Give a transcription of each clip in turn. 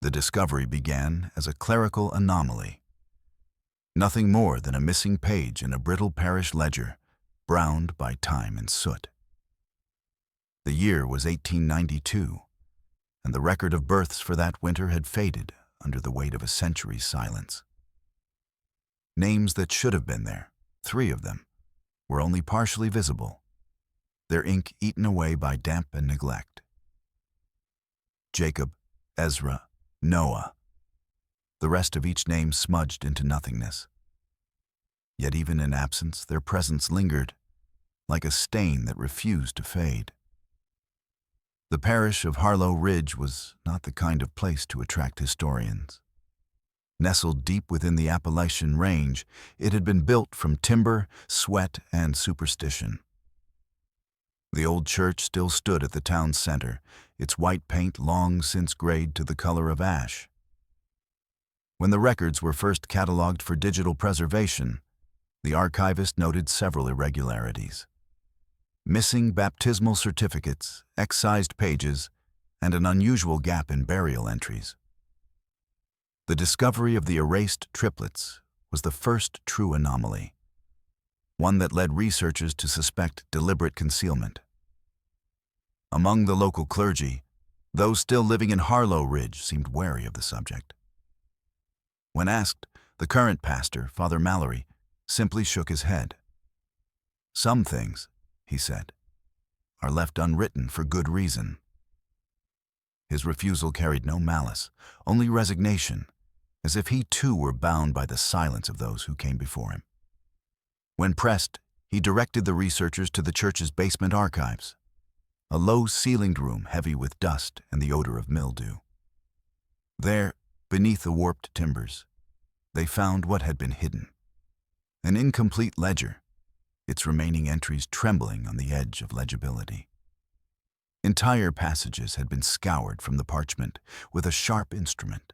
The discovery began as a clerical anomaly. Nothing more than a missing page in a brittle parish ledger, browned by time and soot. The year was 1892, and the record of births for that winter had faded under the weight of a century's silence. Names that should have been there, 3 of them, were only partially visible, their ink eaten away by damp and neglect. Jacob, Ezra, Noah. The rest of each name smudged into nothingness. Yet even in absence, their presence lingered, like a stain that refused to fade. The parish of Harlowe Ridge was not the kind of place to attract historians. Nestled deep within the Appalachian Range, it had been built from timber, sweat, and superstition. The old church still stood at the town's center, its white paint long since grayed to the color of ash. When the records were first cataloged for digital preservation, the archivist noted several irregularities. Missing baptismal certificates, excised pages, and an unusual gap in burial entries. The discovery of the erased triplets was the first true anomaly, one that led researchers to suspect deliberate concealment. Among the local clergy, those still living in Harlowe Ridge seemed wary of the subject. When asked, the current pastor, Father Mallory, simply shook his head. "Some things," he said, "are left unwritten for good reason." His refusal carried no malice, only resignation, as if he too were bound by the silence of those who came before him. When pressed, he directed the researchers to the church's basement archives, a low-ceilinged room heavy with dust and the odor of mildew. There, beneath the warped timbers, they found what had been hidden: an incomplete ledger, its remaining entries trembling on the edge of legibility. Entire passages had been scoured from the parchment with a sharp instrument.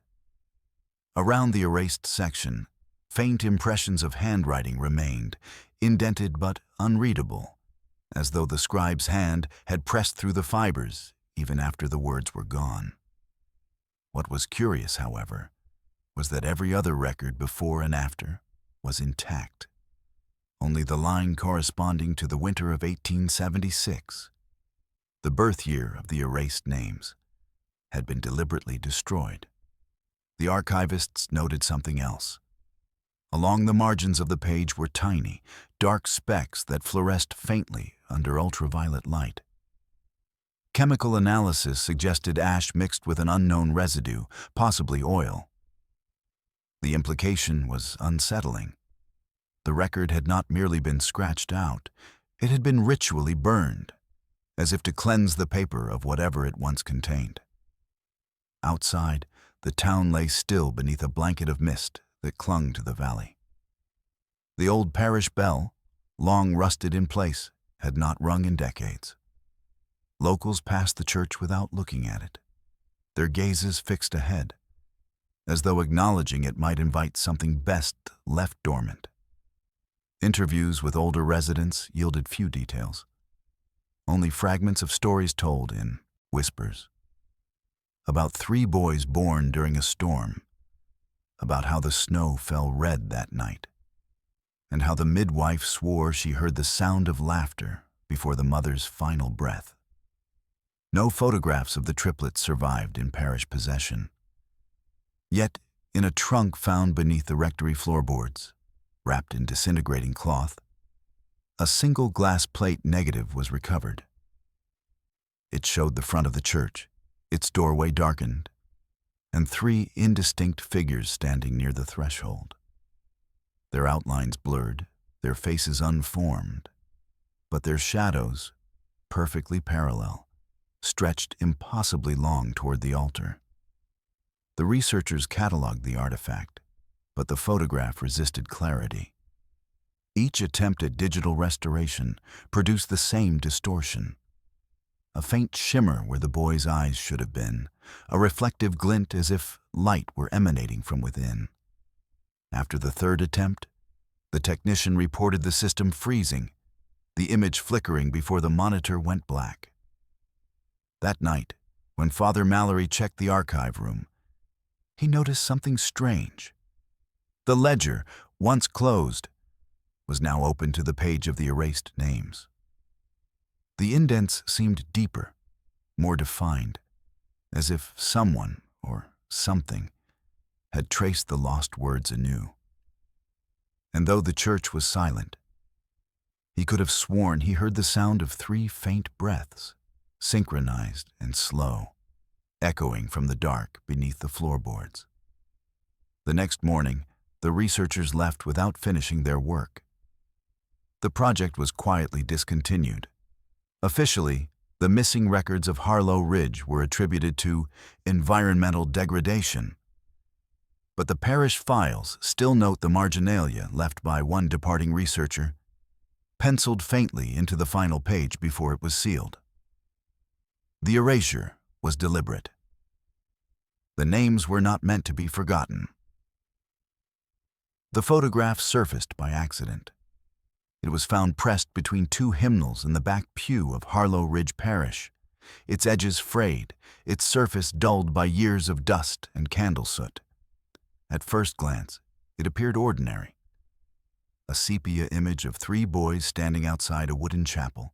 Around the erased section, faint impressions of handwriting remained, indented but unreadable, as though the scribe's hand had pressed through the fibers even after the words were gone. What was curious, however, was that every other record before and after was intact. Only the line corresponding to the winter of 1876, the birth year of the erased names, had been deliberately destroyed. The archivists noted something else. Along the margins of the page were tiny, dark specks that fluoresced faintly under ultraviolet light. Chemical analysis suggested ash mixed with an unknown residue, possibly oil. The implication was unsettling. The record had not merely been scratched out, it had been ritually burned, as if to cleanse the paper of whatever it once contained. Outside, the town lay still beneath a blanket of mist that clung to the valley. The old parish bell, long rusted in place, had not rung in decades. Locals passed the church without looking at it, their gazes fixed ahead, as though acknowledging it might invite something best left dormant. Interviews with older residents yielded few details, only fragments of stories told in whispers. About 3 boys born during a storm, about how the snow fell red that night, and how the midwife swore she heard the sound of laughter before the mother's final breath. No photographs of the triplets survived in parish possession. Yet, in a trunk found beneath the rectory floorboards, wrapped in disintegrating cloth, a single glass plate negative was recovered. It showed the front of the church, its doorway darkened, and 3 indistinct figures standing near the threshold. Their outlines blurred, their faces unformed, but their shadows, perfectly parallel, stretched impossibly long toward the altar. The researchers cataloged the artifact, but the photograph resisted clarity. Each attempt at digital restoration produced the same distortion. A faint shimmer where the boy's eyes should have been, a reflective glint as if light were emanating from within. After the 3rd attempt, the technician reported the system freezing, the image flickering before the monitor went black. That night, when Father Mallory checked the archive room, he noticed something strange. The ledger, once closed, was now open to the page of the erased names. The indents seemed deeper, more defined, as if someone or something had traced the lost words anew. And though the church was silent, he could have sworn he heard the sound of 3 faint breaths, synchronized and slow, echoing from the dark beneath the floorboards. The next morning, the researchers left without finishing their work. The project was quietly discontinued. Officially, the missing records of Harlowe Ridge were attributed to environmental degradation. But the parish files still note the marginalia left by one departing researcher, penciled faintly into the final page before it was sealed. The erasure was deliberate. The names were not meant to be forgotten. The photograph surfaced by accident. It was found pressed between 2 hymnals in the back pew of Harlowe Ridge Parish, its edges frayed, its surface dulled by years of dust and candle soot. At first glance, it appeared ordinary. A sepia image of 3 boys standing outside a wooden chapel,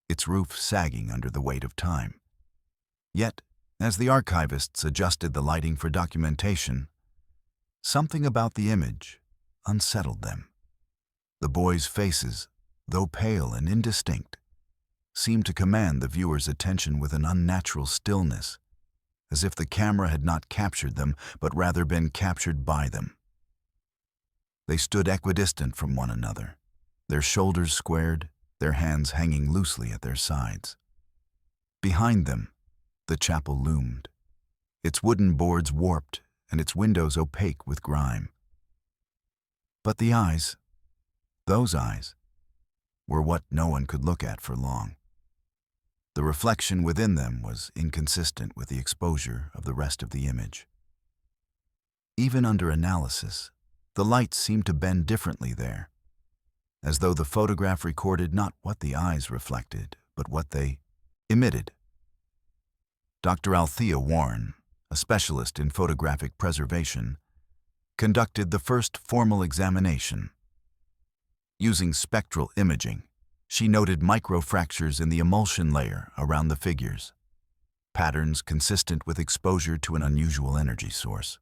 its roof sagging under the weight of time. Yet, as the archivists adjusted the lighting for documentation, something about the image unsettled them. The boys' faces, though pale and indistinct, seemed to command the viewer's attention with an unnatural stillness, as if the camera had not captured them, but rather been captured by them. They stood equidistant from one another, their shoulders squared, their hands hanging loosely at their sides. Behind them, the chapel loomed, its wooden boards warped and its windows opaque with grime. But the eyes, those eyes, were what no one could look at for long. The reflection within them was inconsistent with the exposure of the rest of the image. Even under analysis, the light seemed to bend differently there, as though the photograph recorded not what the eyes reflected, but what they emitted. Dr. Althea Warren, a specialist in photographic preservation, conducted the first formal examination. Using spectral imaging, she noted microfractures in the emulsion layer around the figures, patterns consistent with exposure to an unusual energy source.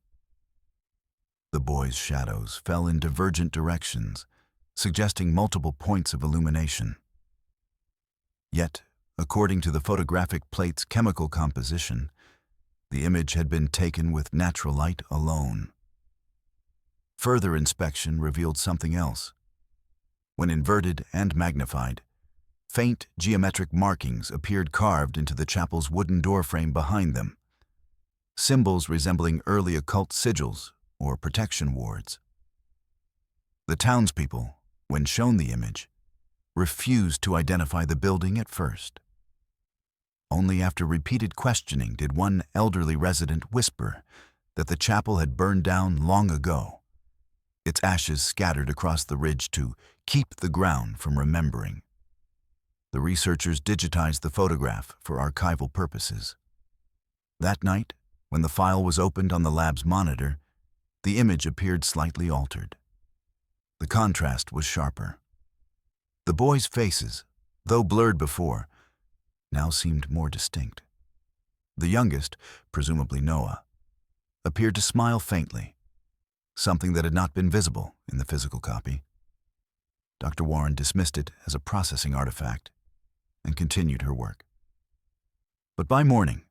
The boys' shadows fell in divergent directions, suggesting multiple points of illumination. Yet, according to the photographic plate's chemical composition, the image had been taken with natural light alone. Further inspection revealed something else. When inverted and magnified, faint geometric markings appeared carved into the chapel's wooden doorframe behind them, symbols resembling early occult sigils or protection wards. The townspeople, when shown the image, refused to identify the building at first. Only after repeated questioning did one elderly resident whisper that the chapel had burned down long ago, its ashes scattered across the ridge to keep the ground from remembering. The researchers digitized the photograph for archival purposes. That night, when the file was opened on the lab's monitor, the image appeared slightly altered. The contrast was sharper. The boys' faces, though blurred before, now seemed more distinct. The youngest, presumably Noah, appeared to smile faintly, something that had not been visible in the physical copy. Dr. Warren dismissed it as a processing artifact and continued her work. But by morning,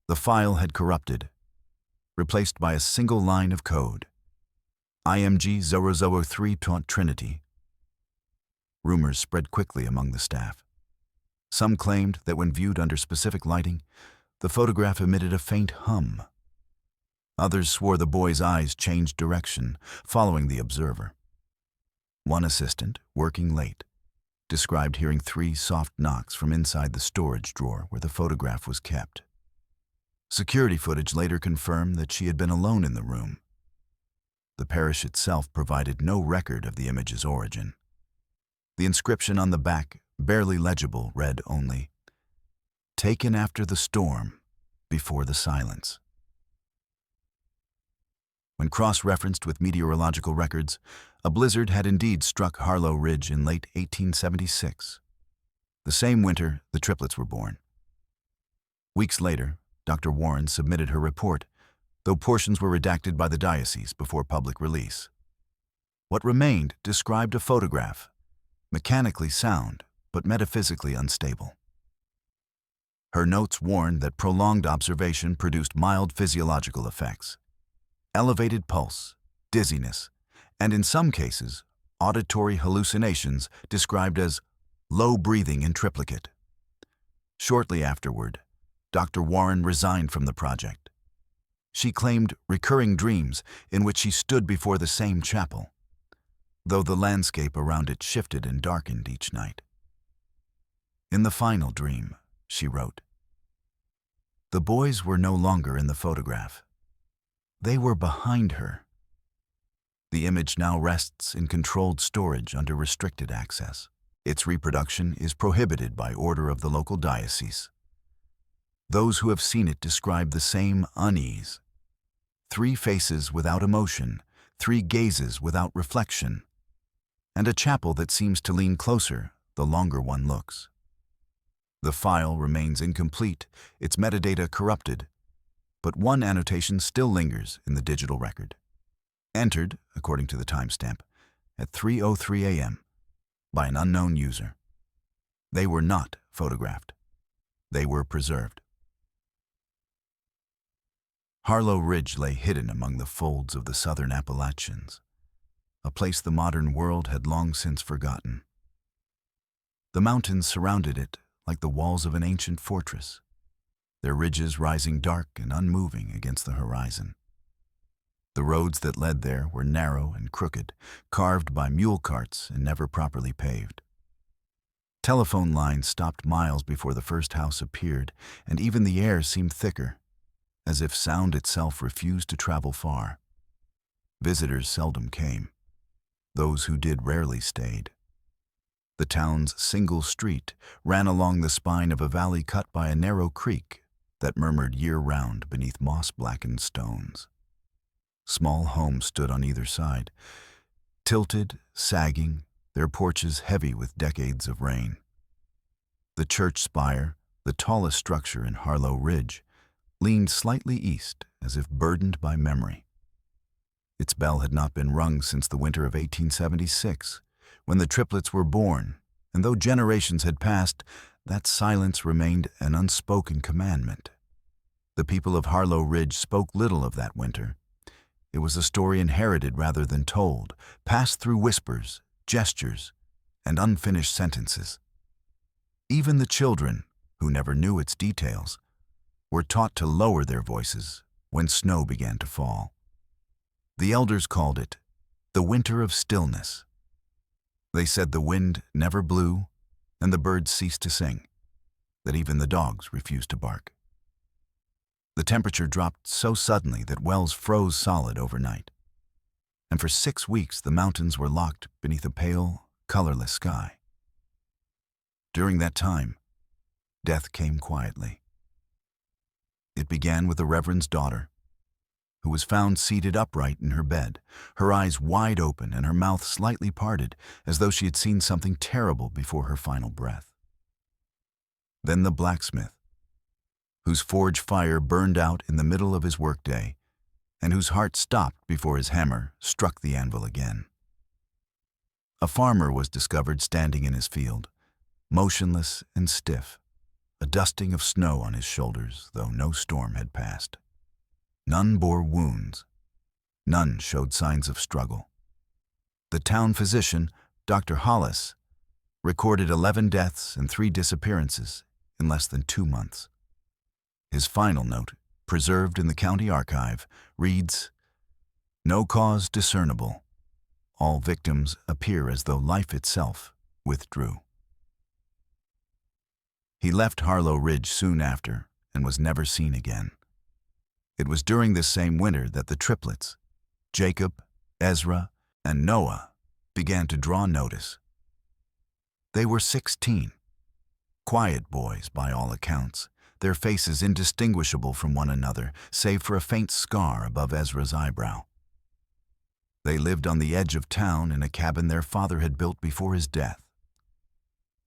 the file had corrupted, replaced by a single line of code. IMG 003 Trinity. Rumors spread quickly among the staff. Some claimed that when viewed under specific lighting, the photograph emitted a faint hum. Others swore the boy's eyes changed direction, following the observer. One assistant, working late, described hearing 3 soft knocks from inside the storage drawer where the photograph was kept. Security footage later confirmed that she had been alone in the room. The parish itself provided no record of the image's origin. The inscription on the back, barely legible, read only, "Taken after the storm, before the silence." When cross-referenced with meteorological records, a blizzard had indeed struck Harlowe Ridge in late 1876. The same winter, the triplets were born. Weeks later, Dr. Warren submitted her report, though portions were redacted by the diocese before public release. What remained described a photograph, mechanically sound, but metaphysically unstable. Her notes warned that prolonged observation produced mild physiological effects: elevated pulse, dizziness, and in some cases, auditory hallucinations described as low breathing in triplicate. Shortly afterward, Dr. Warren resigned from the project. She claimed recurring dreams in which she stood before the same chapel, though the landscape around it shifted and darkened each night. In the final dream, she wrote, "The boys were no longer in the photograph. They were behind her. The image now rests in controlled storage under restricted access. Its reproduction is prohibited by order of the local diocese. Those who have seen it describe the same unease. 3 faces without emotion, 3 gazes without reflection, and a chapel that seems to lean closer the longer one looks. The file remains incomplete, its metadata corrupted, but one annotation still lingers in the digital record. Entered, according to the timestamp, at 3:03 a.m. by an unknown user. They were not photographed. They were preserved." Harlowe Ridge lay hidden among the folds of the southern Appalachians, a place the modern world had long since forgotten. The mountains surrounded it like the walls of an ancient fortress, their ridges rising dark and unmoving against the horizon. The roads that led there were narrow and crooked, carved by mule carts and never properly paved. Telephone lines stopped miles before the first house appeared, and even the air seemed thicker, as if sound itself refused to travel far. Visitors seldom came. Those who did rarely stayed. The town's single street ran along the spine of a valley cut by a narrow creek that murmured year-round beneath moss-blackened stones. Small homes stood on either side, tilted, sagging, their porches heavy with decades of rain. The church spire, the tallest structure in Harlowe Ridge, leaned slightly east as if burdened by memory. Its bell had not been rung since the winter of 1876, when the triplets were born, and though generations had passed, that silence remained an unspoken commandment. The people of Harlowe Ridge spoke little of that winter. It was a story inherited rather than told, passed through whispers, gestures, and unfinished sentences. Even the children, who never knew its details, were taught to lower their voices when snow began to fall. The elders called it the winter of stillness. They said the wind never blew and the birds ceased to sing, that even the dogs refused to bark. The temperature dropped so suddenly that wells froze solid overnight, and for 6 weeks the mountains were locked beneath a pale, colorless sky. During that time, death came quietly. It began with the Reverend's daughter, who was found seated upright in her bed, her eyes wide open and her mouth slightly parted, as though she had seen something terrible before her final breath. Then the blacksmith, whose forge fire burned out in the middle of his workday, and whose heart stopped before his hammer struck the anvil again. A farmer was discovered standing in his field, motionless and stiff, a dusting of snow on his shoulders, though no storm had passed. None bore wounds. None showed signs of struggle. The town physician, Dr. Hollis, recorded 11 deaths and 3 disappearances in less than 2 months. His final note, preserved in the county archive, reads, "No cause discernible. All victims appear as though life itself withdrew." He left Harlowe Ridge soon after and was never seen again. It was during this same winter that the triplets, Jacob, Ezra, and Noah, began to draw notice. They were 16, quiet boys by all accounts, their faces indistinguishable from one another, save for a faint scar above Ezra's eyebrow. They lived on the edge of town in a cabin their father had built before his death.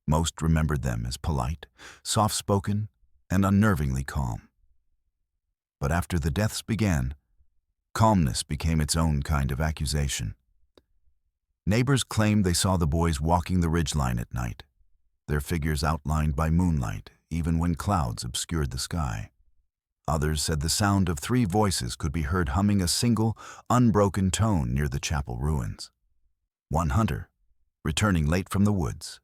Most remembered them as polite, soft-spoken, and unnervingly calm. But after the deaths began, calmness became its own kind of accusation. Neighbors claimed they saw the boys walking the ridgeline at night, their figures outlined by moonlight even when clouds obscured the sky. Others said the sound of 3 voices could be heard humming a single, unbroken tone near the chapel ruins. One hunter, returning late from the woods,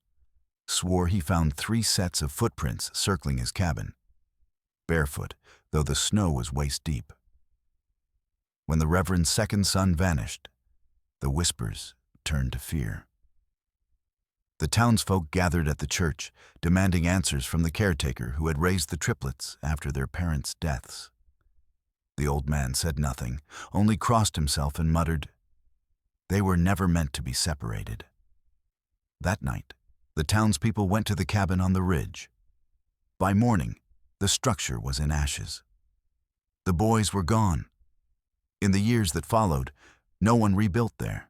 swore he found 3 sets of footprints circling his cabin, barefoot, though the snow was waist-deep. When the Reverend's second son vanished, the whispers turned to fear. The townsfolk gathered at the church, demanding answers from the caretaker who had raised the triplets after their parents' deaths. The old man said nothing, only crossed himself and muttered, "They were never meant to be separated." That night, the townspeople went to the cabin on the ridge. By morning, the structure was in ashes. The boys were gone. In the years that followed, no one rebuilt there.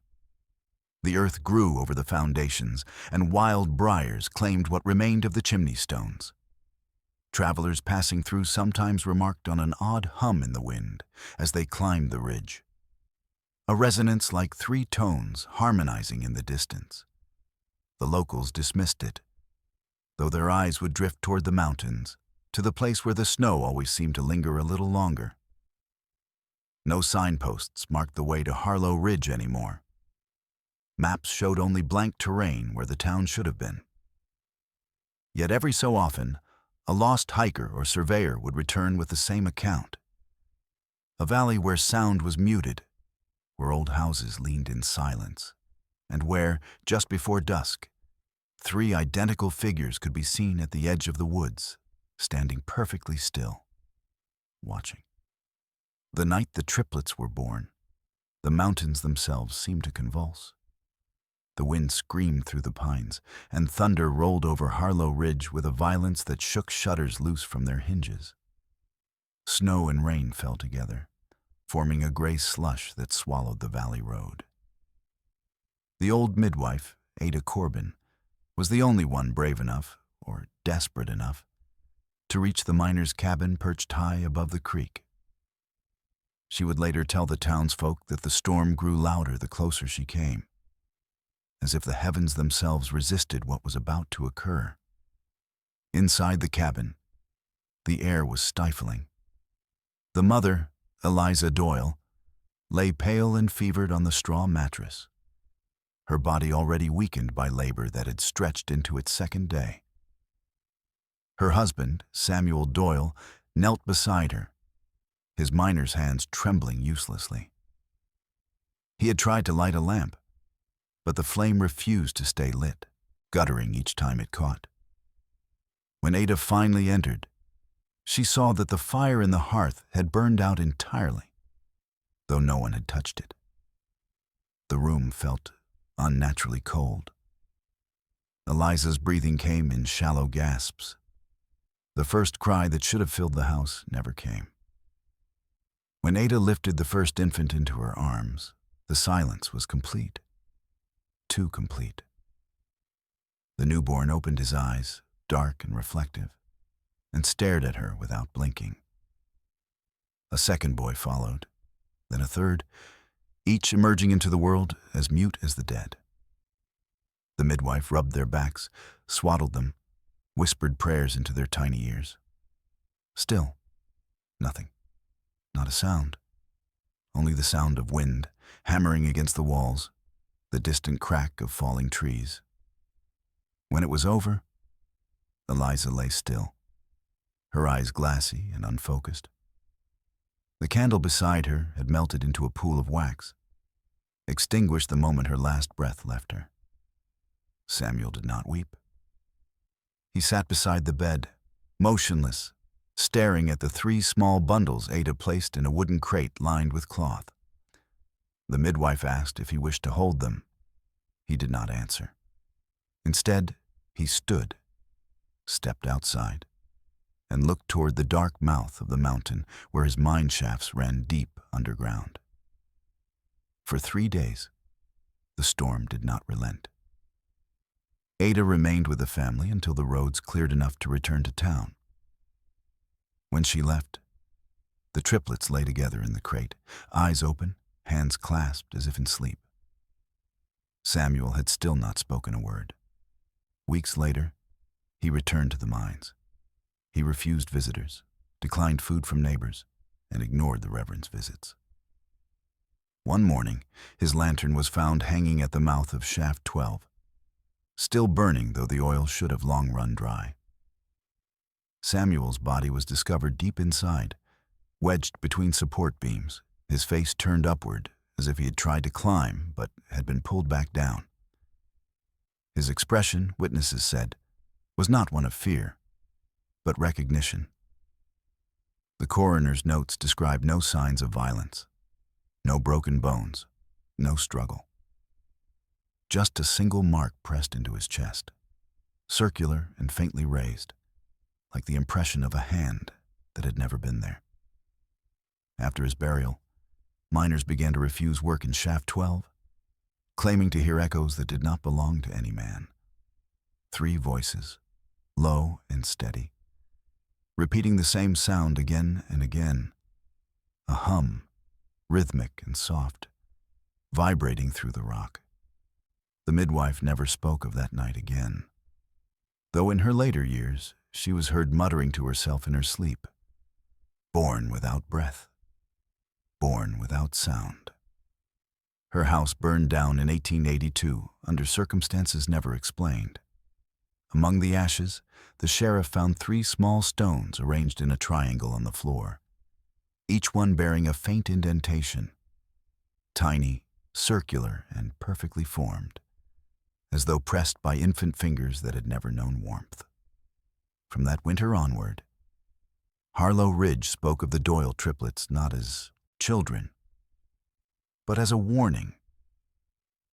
The earth grew over the foundations, and wild briars claimed what remained of the chimney stones. Travelers passing through sometimes remarked on an odd hum in the wind as they climbed the ridge, a resonance like 3 tones harmonizing in the distance. The locals dismissed it, though their eyes would drift toward the mountains, to the place where the snow always seemed to linger a little longer. No signposts marked the way to Harlowe Ridge anymore. Maps showed only blank terrain where the town should have been. Yet every so often, a lost hiker or surveyor would return with the same account. A valley where sound was muted, where old houses leaned in silence, and where, just before dusk, 3 identical figures could be seen at the edge of the woods, standing perfectly still, watching. The night the triplets were born, the mountains themselves seemed to convulse. The wind screamed through the pines, and thunder rolled over Harlowe Ridge with a violence that shook shutters loose from their hinges. Snow and rain fell together, forming a gray slush that swallowed the valley road. The old midwife, Ada Corbin, was the only one brave enough, or desperate enough, to reach the miner's cabin perched high above the creek. She would later tell the townsfolk that the storm grew louder the closer she came, as if the heavens themselves resisted what was about to occur. Inside the cabin, the air was stifling. The mother, Eliza Doyle, lay pale and fevered on the straw mattress, her body already weakened by labor that had stretched into its 2nd day. Her husband, Samuel Doyle, knelt beside her, his miner's hands trembling uselessly. He had tried to light a lamp, but the flame refused to stay lit, guttering each time it caught. When Ada finally entered, she saw that the fire in the hearth had burned out entirely, though no one had touched it. The room felt unnaturally cold. Eliza's breathing came in shallow gasps. The first cry that should have filled the house never came. When Ada lifted the first infant into her arms, the silence was complete. Too complete. The newborn opened his eyes, dark and reflective, and stared at her without blinking. A second boy followed, then a third, each emerging into the world as mute as the dead. The midwife rubbed their backs, swaddled them, whispered prayers into their tiny ears. Still, nothing. Not a sound. Only the sound of wind hammering against the walls, the distant crack of falling trees. When it was over, Eliza lay still, her eyes glassy and unfocused. The candle beside her had melted into a pool of wax, extinguished the moment her last breath left her. Samuel did not weep. He sat beside the bed, motionless, staring at the 3 small bundles Ada placed in a wooden crate lined with cloth. The midwife asked if he wished to hold them. He did not answer. Instead, he stood, stepped outside, and looked toward the dark mouth of the mountain where his mine shafts ran deep underground. For 3 days, the storm did not relent. Ada remained with the family until the roads cleared enough to return to town. When she left, the triplets lay together in the crate, eyes open, hands clasped as if in sleep. Samuel had still not spoken a word. Weeks later, he returned to the mines. He refused visitors, declined food from neighbors, and ignored the Reverend's visits. One morning, his lantern was found hanging at the mouth of Shaft 12, still burning though the oil should have long run dry. Samuel's body was discovered deep inside, wedged between support beams, his face turned upward as if he had tried to climb but had been pulled back down. His expression, witnesses said, was not one of fear, but recognition. The coroner's notes described no signs of violence, no broken bones, no struggle. Just a single mark pressed into his chest, circular and faintly raised, like the impression of a hand that had never been there. After his burial, miners began to refuse work in Shaft 12, claiming to hear echoes that did not belong to any man. 3 voices, low and steady, repeating the same sound again and again, a hum, rhythmic and soft, vibrating through the rock. The midwife never spoke of that night again, though in her later years she was heard muttering to herself in her sleep, "Born without breath, born without sound." Her house burned down in 1882 under circumstances never explained. Among the ashes, the sheriff found 3 small stones arranged in a triangle on the floor, each one bearing a faint indentation, tiny, circular, and perfectly formed, as though pressed by infant fingers that had never known warmth. From that winter onward, Harlowe Ridge spoke of the Doyle triplets not as children, but as a warning.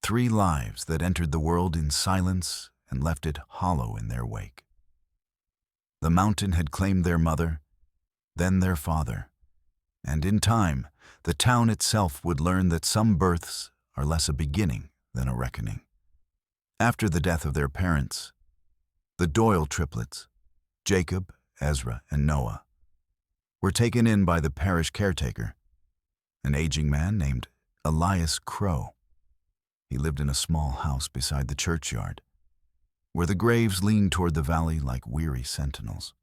3 lives that entered the world in silence and left it hollow in their wake. The mountain had claimed their mother, then their father, and in time, the town itself would learn that some births are less a beginning than a reckoning. After the death of their parents, the Doyle triplets, Jacob, Ezra, and Noah, were taken in by the parish caretaker, an aging man named Elias Crow. He lived in a small house beside the churchyard, where the graves leaned toward the valley like weary sentinels.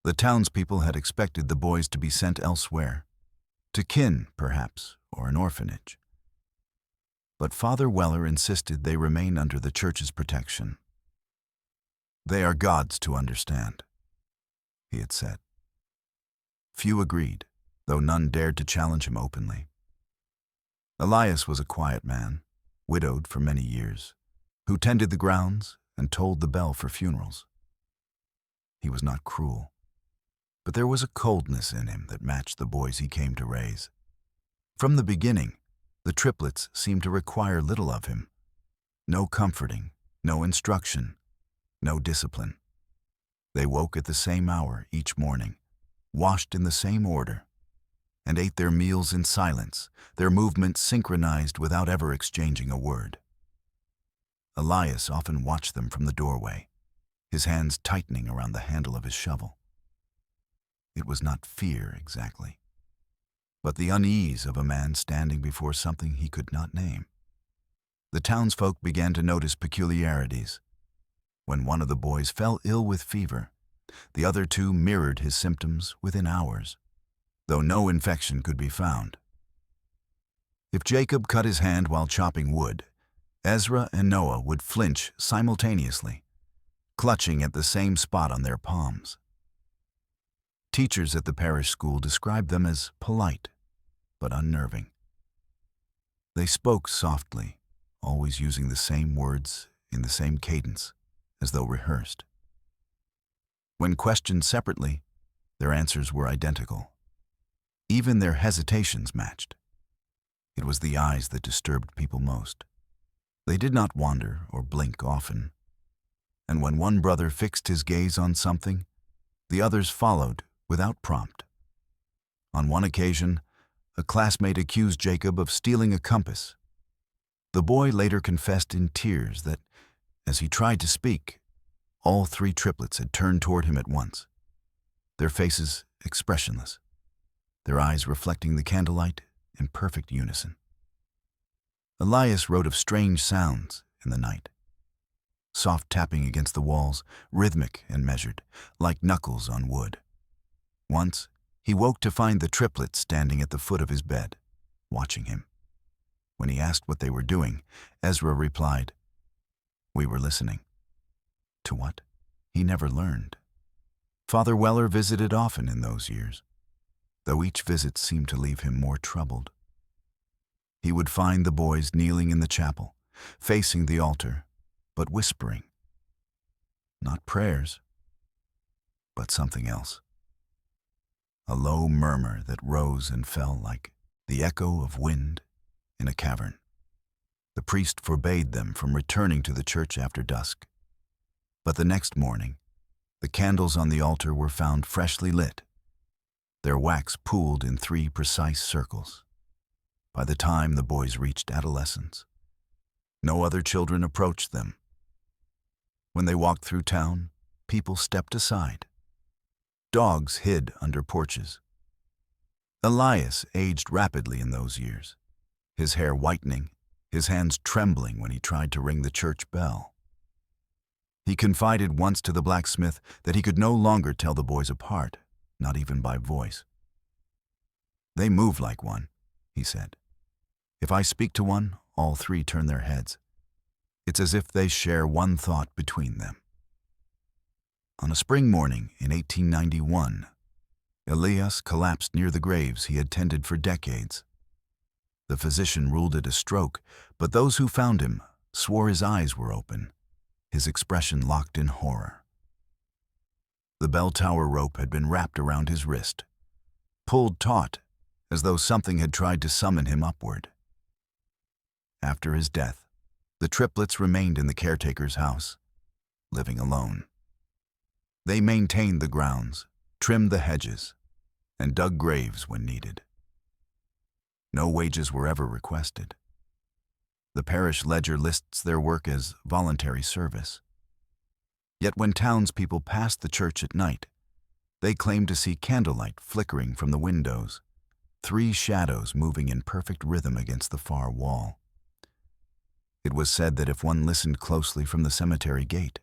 The townspeople had expected the boys to be sent elsewhere, to kin, perhaps, or an orphanage. But Father Weller insisted they remain under the church's protection. "They are God's to understand," he had said. Few agreed, though none dared to challenge him openly. Elias was a quiet man, widowed for many years, who tended the grounds and tolled the bell for funerals. He was not cruel, but there was a coldness in him that matched the boys he came to raise. From the beginning, the triplets seemed to require little of him. No comforting, no instruction, no discipline. They woke at the same hour each morning, washed in the same order, and ate their meals in silence, their movements synchronized without ever exchanging a word. Elias often watched them from the doorway, his hands tightening around the handle of his shovel. It was not fear exactly, but the unease of a man standing before something he could not name. The townsfolk began to notice peculiarities. When one of the boys fell ill with fever, the other 2 mirrored his symptoms within hours, though no infection could be found. If Jacob cut his hand while chopping wood, Ezra and Noah would flinch simultaneously, clutching at the same spot on their palms. Teachers at the parish school described them as polite, but unnerving. They spoke softly, always using the same words in the same cadence, as though rehearsed. When questioned separately, their answers were identical. Even their hesitations matched. It was the eyes that disturbed people most. They did not wander or blink often, and when one brother fixed his gaze on something, the others followed without prompt. On one occasion, a classmate accused Jacob of stealing a compass. The boy later confessed in tears that, as he tried to speak, all three triplets had turned toward him at once, their faces expressionless, their eyes reflecting the candlelight in perfect unison. Elias wrote of strange sounds in the night. Soft tapping against the walls, rhythmic and measured, like knuckles on wood. Once, he woke to find the triplets standing at the foot of his bed, watching him. When he asked what they were doing, Ezra replied, "We were listening." To what? He never learned. Father Weller visited often in those years, though each visit seemed to leave him more troubled. He would find the boys kneeling in the chapel, facing the altar, but whispering. Not prayers, but something else. A low murmur that rose and fell like the echo of wind in a cavern. The priest forbade them from returning to the church after dusk. But the next morning, the candles on the altar were found freshly lit, their wax pooled in 3 precise circles. By the time the boys reached adolescence, no other children approached them. When they walked through town, people stepped aside. Dogs hid under porches. Elias aged rapidly in those years, his hair whitening, his hands trembling when he tried to ring the church bell. He confided once to the blacksmith that he could no longer tell the boys apart, not even by voice. "They move like one," he said. "If I speak to one, all 3 turn their heads. It's as if they share one thought between them." On a spring morning in 1891, Elias collapsed near the graves he had tended for decades. The physician ruled it a stroke, but those who found him swore his eyes were open, his expression locked in horror. The bell tower rope had been wrapped around his wrist, pulled taut as though something had tried to summon him upward. After his death, the triplets remained in the caretaker's house, living alone. They maintained the grounds, trimmed the hedges, and dug graves when needed. No wages were ever requested. The parish ledger lists their work as voluntary service. Yet when townspeople passed the church at night, they claimed to see candlelight flickering from the windows, 3 shadows moving in perfect rhythm against the far wall. It was said that if one listened closely from the cemetery gate,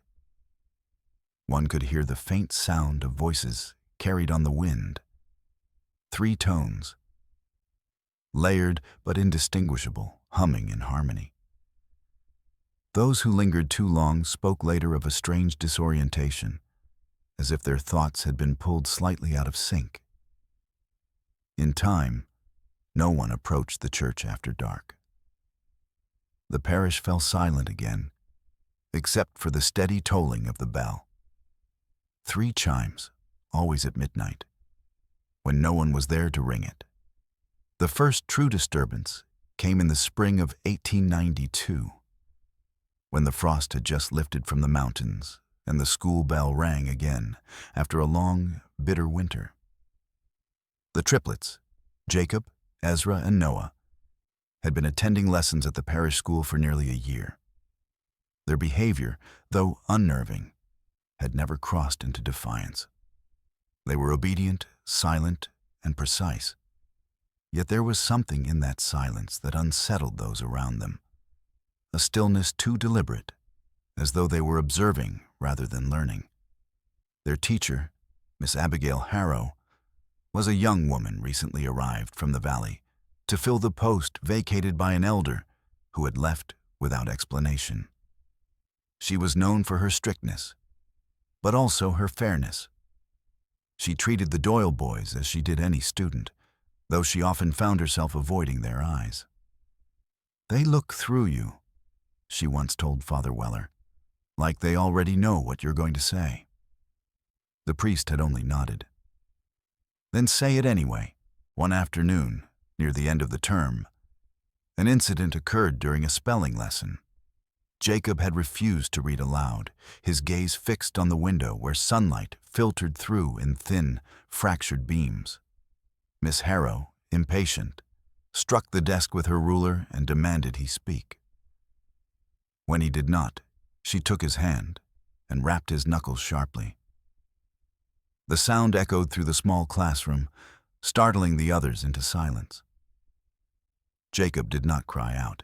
one could hear the faint sound of voices carried on the wind. 3 tones, layered but indistinguishable, humming in harmony. Those who lingered too long spoke later of a strange disorientation, as if their thoughts had been pulled slightly out of sync. In time, no one approached the church after dark. The parish fell silent again, except for the steady tolling of the bell. 3 chimes, always at midnight, when no one was there to ring it. The first true disturbance came in the spring of 1892, when the frost had just lifted from the mountains and the school bell rang again after a long, bitter winter. The triplets, Jacob, Ezra, and Noah, had been attending lessons at the parish school for nearly a year. Their behavior, though unnerving, had never crossed into defiance. They were obedient, silent, and precise. Yet there was something in that silence that unsettled those around them, a stillness too deliberate, as though they were observing rather than learning. Their teacher, Miss Abigail Harrow, was a young woman recently arrived from the valley to fill the post vacated by an elder who had left without explanation. She was known for her strictness, but also her fairness. She treated the Doyle boys as she did any student, though she often found herself avoiding their eyes. "They look through you," she once told Father Weller, "like they already know what you're going to say." The priest had only nodded. "Then say it anyway." One afternoon, near the end of the term, an incident occurred during a spelling lesson. Jacob had refused to read aloud, his gaze fixed on the window where sunlight filtered through in thin, fractured beams. Miss Harrow, impatient, struck the desk with her ruler and demanded he speak. When he did not, she took his hand and rapped his knuckles sharply. The sound echoed through the small classroom, startling the others into silence. Jacob did not cry out.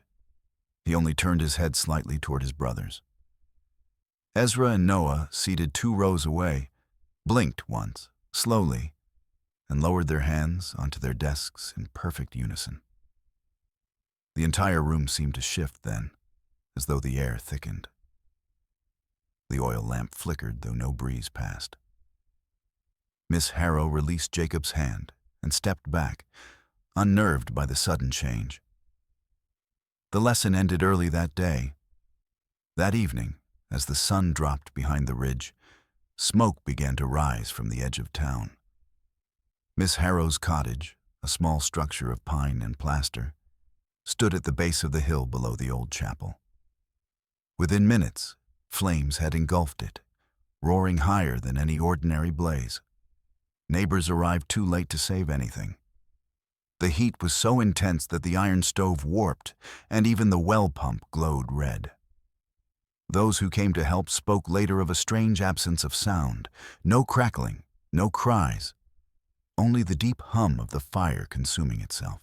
He only turned his head slightly toward his brothers. Ezra and Noah, seated 2 rows away, blinked once, slowly, and lowered their hands onto their desks in perfect unison. The entire room seemed to shift then, as though the air thickened. The oil lamp flickered, though no breeze passed. Miss Harrow released Jacob's hand and stepped back, unnerved by the sudden change. The lesson ended early that day. That evening, as the sun dropped behind the ridge, smoke began to rise from the edge of town. Miss Harrow's cottage, a small structure of pine and plaster, stood at the base of the hill below the old chapel. Within minutes, flames had engulfed it, roaring higher than any ordinary blaze. Neighbors arrived too late to save anything. The heat was so intense that the iron stove warped, and even the well pump glowed red. Those who came to help spoke later of a strange absence of sound, no crackling, no cries, only the deep hum of the fire consuming itself.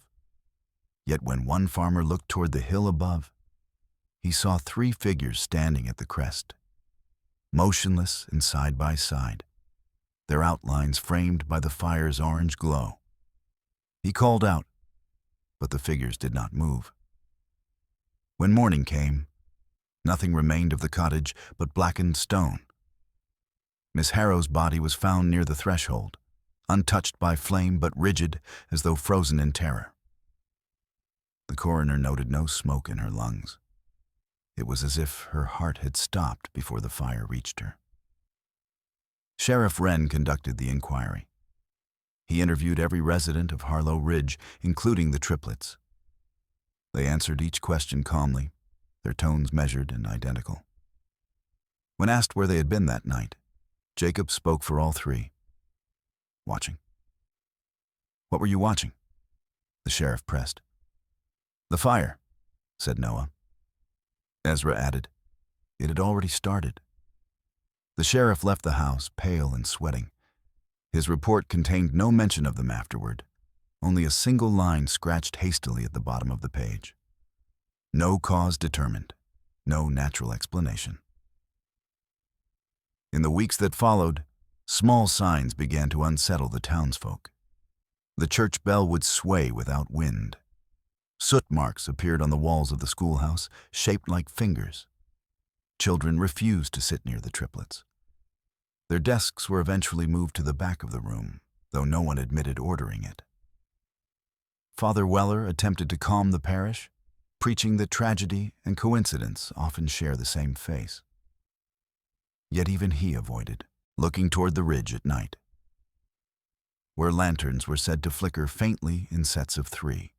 Yet when one farmer looked toward the hill above, he saw 3 figures standing at the crest, motionless and side by side, their outlines framed by the fire's orange glow. He called out, but the figures did not move. When morning came, nothing remained of the cottage but blackened stone. Miss Harrow's body was found near the threshold, untouched by flame but rigid as though frozen in terror. The coroner noted no smoke in her lungs. It was as if her heart had stopped before the fire reached her. Sheriff Wren conducted the inquiry. He interviewed every resident of Harlowe Ridge, including the triplets. They answered each question calmly, their tones measured and identical. When asked where they had been that night, Jacob spoke for all 3. Watching. What were you watching? The sheriff pressed. The fire, said Noah. Ezra added, it had already started. The sheriff left the house, pale and sweating. His report contained no mention of them afterward, only a single line scratched hastily at the bottom of the page. No cause determined, no natural explanation. In the weeks that followed, small signs began to unsettle the townsfolk. The church bell would sway without wind. Soot marks appeared on the walls of the schoolhouse, shaped like fingers. Children refused to sit near the triplets. Their desks were eventually moved to the back of the room, though no one admitted ordering it. Father Weller attempted to calm the parish, preaching that tragedy and coincidence often share the same face. Yet even he avoided looking toward the ridge at night, where lanterns were said to flicker faintly in sets of 3.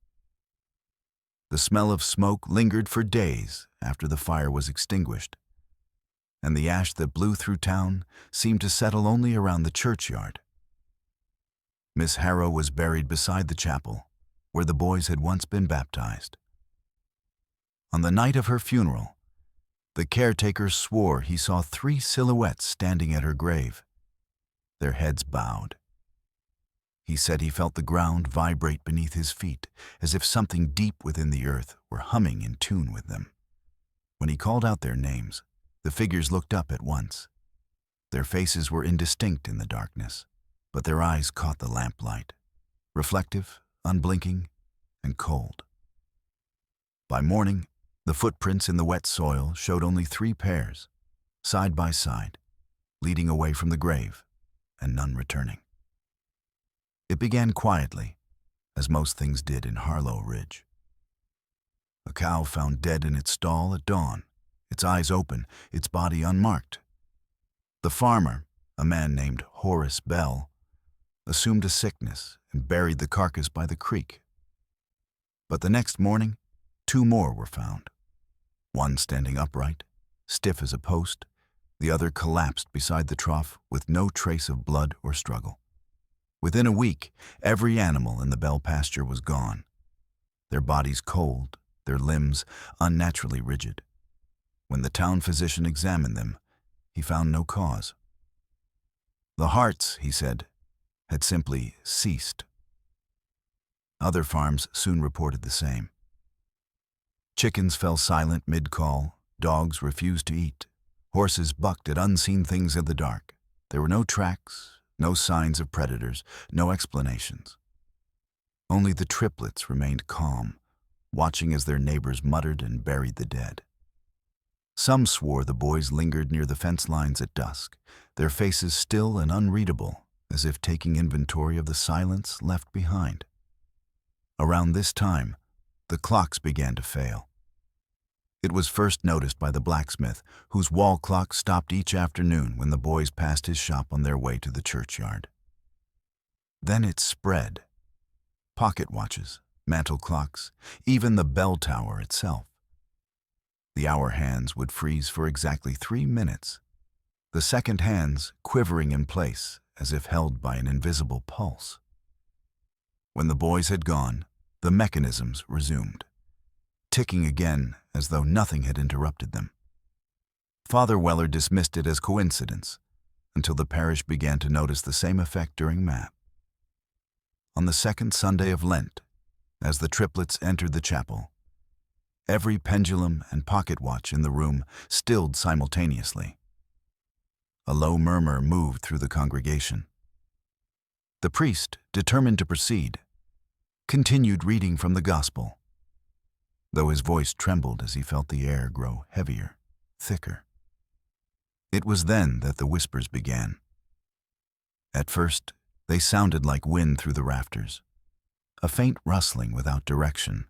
The smell of smoke lingered for days after the fire was extinguished, and the ash that blew through town seemed to settle only around the churchyard. Miss Harrow was buried beside the chapel, where the boys had once been baptized. On the night of her funeral, the caretaker swore he saw 3 silhouettes standing at her grave, their heads bowed. He said he felt the ground vibrate beneath his feet, as if something deep within the earth were humming in tune with them. When he called out their names, the figures looked up at once. Their faces were indistinct in the darkness, but their eyes caught the lamplight, reflective, unblinking, and cold. By morning, the footprints in the wet soil showed only 3 pairs, side by side, leading away from the grave, and none returning. It began quietly, as most things did in Harlowe Ridge. A cow found dead in its stall at dawn, its eyes open, its body unmarked. The farmer, a man named Horace Bell, assumed a sickness and buried the carcass by the creek. But the next morning, 2 more were found. One standing upright, stiff as a post, the other collapsed beside the trough with no trace of blood or struggle. Within a week, every animal in the Bell pasture was gone, their bodies cold, their limbs unnaturally rigid. When the town physician examined them, he found no cause. The hearts, he said, had simply ceased. Other farms soon reported the same. Chickens fell silent mid-call, dogs refused to eat, horses bucked at unseen things in the dark. There were no tracks, no signs of predators, no explanations. Only the triplets remained calm, watching as their neighbors muttered and buried the dead. Some swore the boys lingered near the fence lines at dusk, their faces still and unreadable, as if taking inventory of the silence left behind. Around this time, the clocks began to fail. It was first noticed by the blacksmith, whose wall clock stopped each afternoon when the boys passed his shop on their way to the churchyard. Then it spread. Pocket watches, mantel clocks, even the bell tower itself. The hour hands would freeze for exactly 3 minutes, the second hands quivering in place as if held by an invisible pulse. When the boys had gone, the mechanisms resumed, ticking again as though nothing had interrupted them. Father Weller dismissed it as coincidence until the parish began to notice the same effect during Mass. On the second Sunday of Lent, as the triplets entered the chapel, every pendulum and pocket watch in the room stilled simultaneously. A low murmur moved through the congregation. The priest, determined to proceed, continued reading from the gospel, though his voice trembled as he felt the air grow heavier, thicker. It was then that the whispers began. At first, they sounded like wind through the rafters, a faint rustling without direction.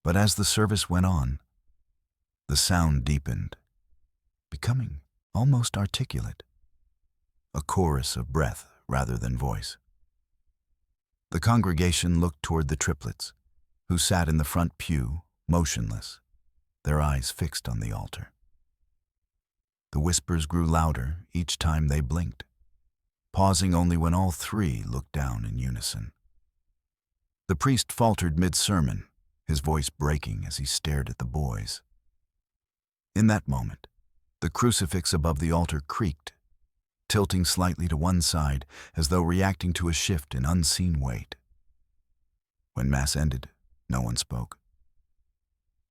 But as the service went on, the sound deepened, becoming almost articulate, a chorus of breath rather than voice. The congregation looked toward the triplets, who sat in the front pew, motionless, their eyes fixed on the altar. The whispers grew louder each time they blinked, pausing only when all three looked down in unison. The priest faltered mid-sermon, his voice breaking as he stared at the boys. In that moment, the crucifix above the altar creaked, tilting slightly to one side as though reacting to a shift in unseen weight. When Mass ended, no one spoke.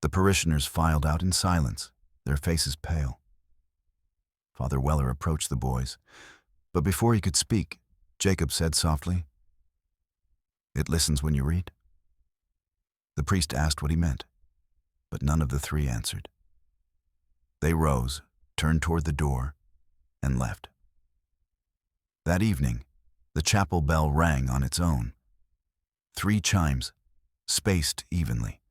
The parishioners filed out in silence, their faces pale. Father Weller approached the boys, but before he could speak, Jacob said softly, "It listens when you read?" The priest asked what he meant, but none of the three answered. They rose, turned toward the door, and left. That evening, the chapel bell rang on its own. 3 chimes, spaced evenly,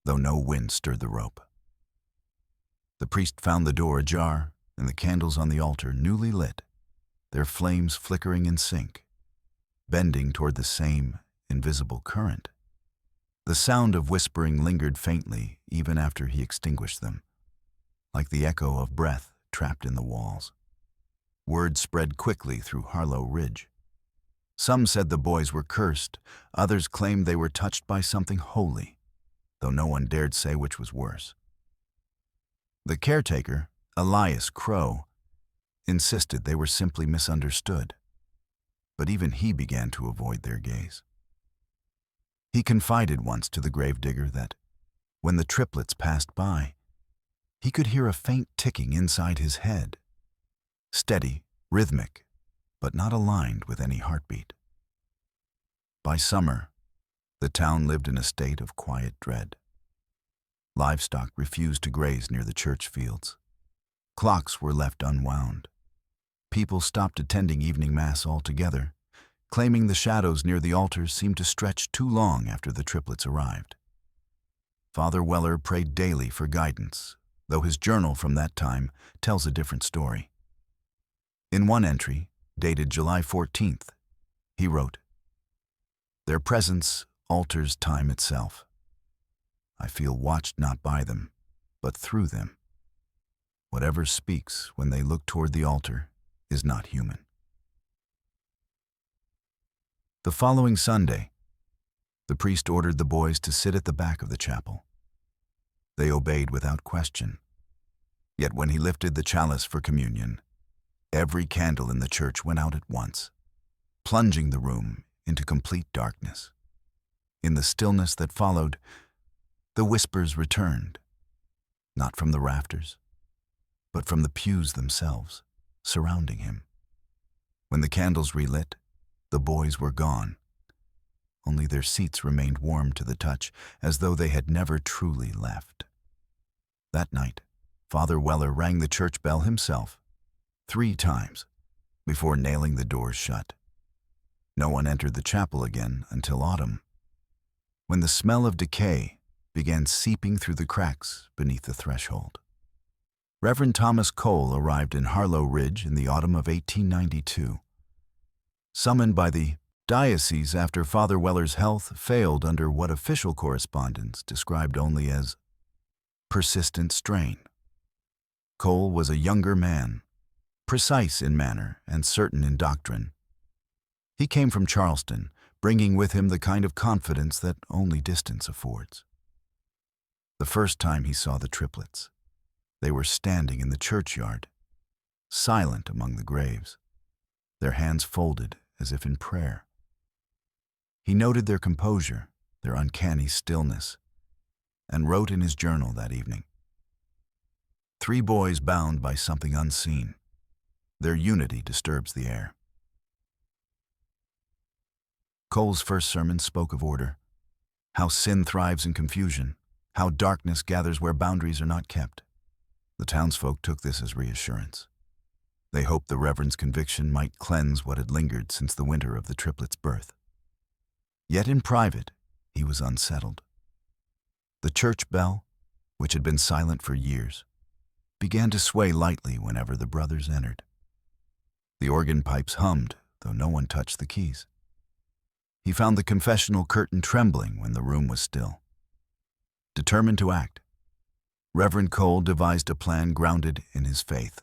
though no wind stirred the rope. The priest found the door ajar and the candles on the altar newly lit, their flames flickering in sync, bending toward the same invisible current. The sound of whispering lingered faintly even after he extinguished them, like the echo of breath trapped in the walls. Word spread quickly through Harlowe Ridge. Some said the boys were cursed, others claimed they were touched by something holy, though no one dared say which was worse. The caretaker, Elias Crow, insisted they were simply misunderstood, but even he began to avoid their gaze. He confided once to the gravedigger that, when the triplets passed by, he could hear a faint ticking inside his head, steady, rhythmic, but not aligned with any heartbeat. By summer, the town lived in a state of quiet dread. Livestock refused to graze near the church fields. Clocks were left unwound. People stopped attending evening mass altogether, claiming the shadows near the altars seemed to stretch too long after the triplets arrived. Father Weller prayed daily for guidance, though his journal from that time tells a different story. In one entry, dated July 14th, he wrote, "Their presence alters time itself. I feel watched not by them, but through them. Whatever speaks when they look toward the altar is not human." The following Sunday, the priest ordered the boys to sit at the back of the chapel. They obeyed without question. Yet when he lifted the chalice for communion, every candle in the church went out at once, plunging the room into complete darkness. In the stillness that followed, the whispers returned, not from the rafters, but from the pews themselves, surrounding him. When the candles relit, the boys were gone. Only their seats remained warm to the touch, as though they had never truly left. That night, Father Weller rang the church bell himself, 3 times, before nailing the doors shut. No one entered the chapel again until autumn, when the smell of decay began seeping through the cracks beneath the threshold. Reverend Thomas Cole arrived in Harlowe Ridge in the autumn of 1892. Summoned by the diocese after Father Weller's health failed under what official correspondence described only as persistent strain. Cole was a younger man, precise in manner and certain in doctrine. He came from Charleston, bringing with him the kind of confidence that only distance affords. The first time he saw the triplets, they were standing in the churchyard, silent among the graves, their hands folded as if in prayer. He noted their composure, their uncanny stillness, and wrote in his journal that evening, 3 boys bound by something unseen. Their unity disturbs the air. Cole's first sermon spoke of order, how sin thrives in confusion, how darkness gathers where boundaries are not kept. The townsfolk took this as reassurance. They hoped the Reverend's conviction might cleanse what had lingered since the winter of the triplets' birth. Yet in private, he was unsettled. The church bell, which had been silent for years, began to sway lightly whenever the brothers entered. The organ pipes hummed, though no one touched the keys. He found the confessional curtain trembling when the room was still. Determined to act, Reverend Cole devised a plan grounded in his faith.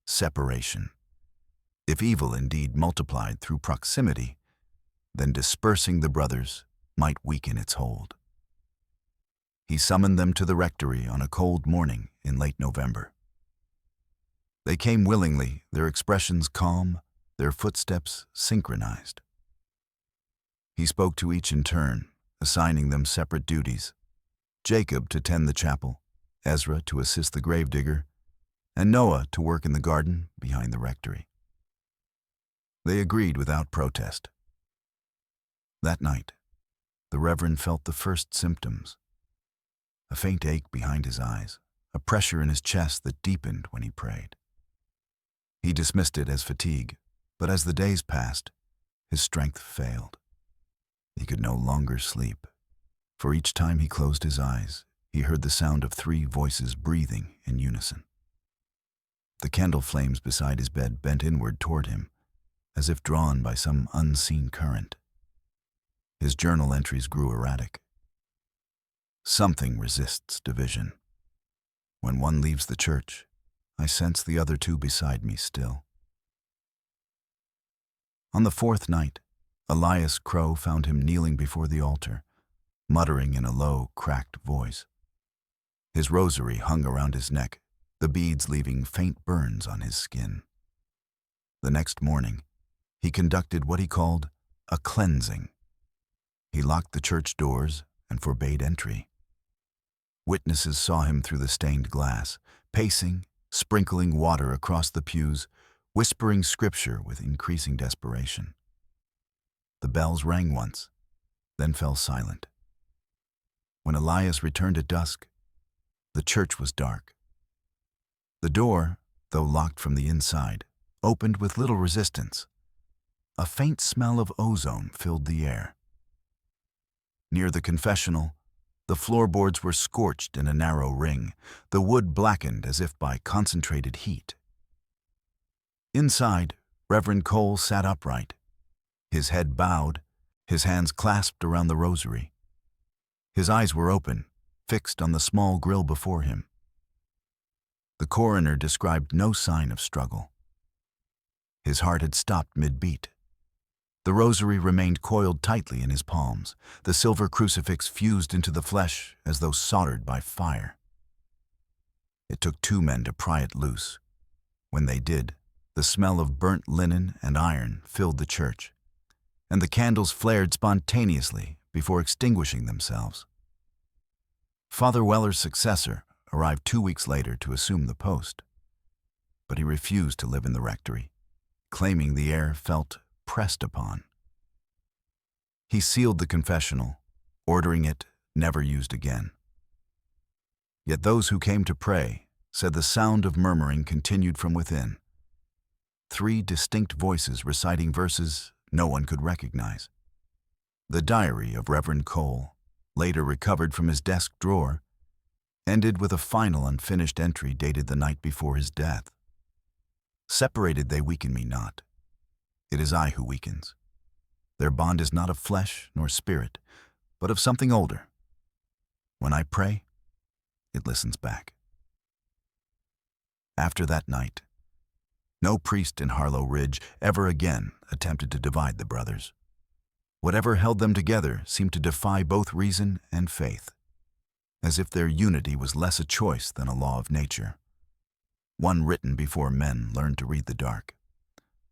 Separation. If evil indeed multiplied through proximity, then dispersing the brothers might weaken its hold. He summoned them to the rectory on a cold morning in late November. They came willingly, their expressions calm, their footsteps synchronized. He spoke to each in turn, assigning them separate duties: Jacob to tend the chapel, Ezra to assist the gravedigger, and Noah to work in the garden behind the rectory. They agreed without protest. That night, the Reverend felt the first symptoms: a faint ache behind his eyes, a pressure in his chest that deepened when he prayed. He dismissed it as fatigue, but as the days passed, his strength failed. He could no longer sleep, for each time he closed his eyes, he heard the sound of 3 voices breathing in unison. The candle flames beside his bed bent inward toward him, as if drawn by some unseen current. His journal entries grew erratic. Something resists division. When one leaves the church, I sense the other 2 beside me still. On the 4th night, Elias Crow found him kneeling before the altar, muttering in a low, cracked voice. His rosary hung around his neck, the beads leaving faint burns on his skin. The next morning, he conducted what he called a cleansing. He locked the church doors and forbade entry. Witnesses saw him through the stained glass, pacing, sprinkling water across the pews, whispering scripture with increasing desperation. The bells rang once, then fell silent. When Elias returned at dusk, the church was dark. The door, though locked from the inside, opened with little resistance. A faint smell of ozone filled the air. Near the confessional, the floorboards were scorched in a narrow ring, the wood blackened as if by concentrated heat. Inside, Reverend Cole sat upright, his head bowed, his hands clasped around the rosary. His eyes were open, fixed on the small grill before him. The coroner described no sign of struggle. His heart had stopped mid-beat. The rosary remained coiled tightly in his palms, the silver crucifix fused into the flesh as though soldered by fire. It took 2 men to pry it loose. When they did, the smell of burnt linen and iron filled the church, and the candles flared spontaneously before extinguishing themselves. Father Weller's successor arrived 2 weeks later to assume the post, but he refused to live in the rectory, claiming the air felt pressed upon. He sealed the confessional, ordering it never used again. Yet those who came to pray said the sound of murmuring continued from within. 3 distinct voices reciting verses no one could recognize. The diary of Reverend Cole, later recovered from his desk drawer, ended with a final unfinished entry dated the night before his death. Separated they weaken me not. It is I who weakens. Their bond is not of flesh nor spirit, but of something older. When I pray, it listens back. After that night, no priest in Harlowe Ridge ever again attempted to divide the brothers. Whatever held them together seemed to defy both reason and faith, as if their unity was less a choice than a law of nature, one written before men learned to read the dark.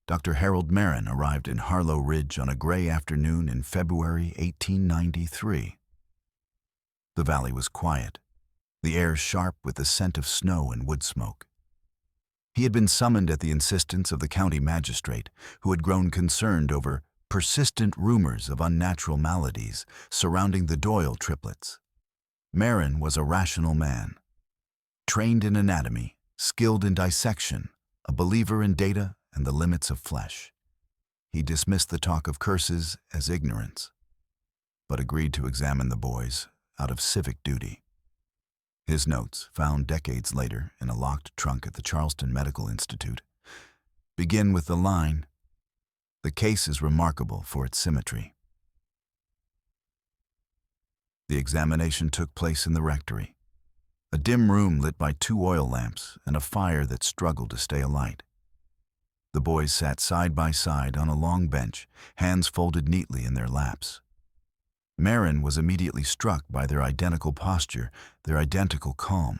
Dr. Harold Marin arrived in Harlowe Ridge on a gray afternoon in February 1893. The valley was quiet, the air sharp with the scent of snow and wood smoke. He had been summoned at the insistence of the county magistrate, who had grown concerned over persistent rumors of unnatural maladies surrounding the Doyle triplets. Marin was a rational man, trained in anatomy, skilled in dissection, a believer in data and the limits of flesh. He dismissed the talk of curses as ignorance, but agreed to examine the boys out of civic duty. His notes, found decades later in a locked trunk at the Charleston Medical Institute, begin with the line, "The case is remarkable for its symmetry." The examination took place in the rectory, a dim room lit by 2 oil lamps and a fire that struggled to stay alight. The boys sat side by side on a long bench, hands folded neatly in their laps. Marin was immediately struck by their identical posture, their identical calm.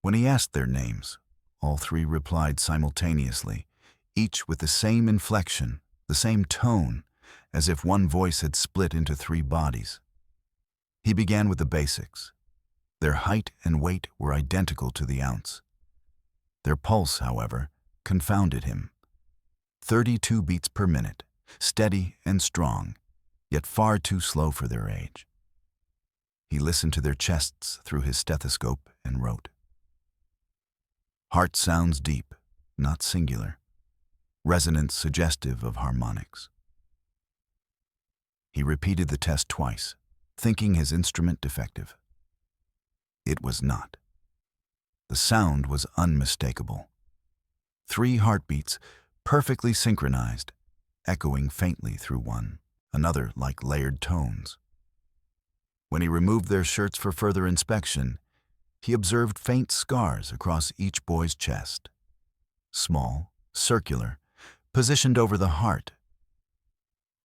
When he asked their names, all 3 replied simultaneously, each with the same inflection, the same tone, as if one voice had split into 3 bodies. He began with the basics. Their height and weight were identical to the ounce. Their pulse, however, confounded him. 32 beats per minute, steady and strong, yet far too slow for their age. He listened to their chests through his stethoscope and wrote, "Heart sounds deep, not singular. Resonance suggestive of harmonics." He repeated the test twice, thinking his instrument defective. It was not. The sound was unmistakable. 3 heartbeats, perfectly synchronized, echoing faintly through one, another like layered tones. When he removed their shirts for further inspection, he observed faint scars across each boy's chest. Small, circular, positioned over the heart.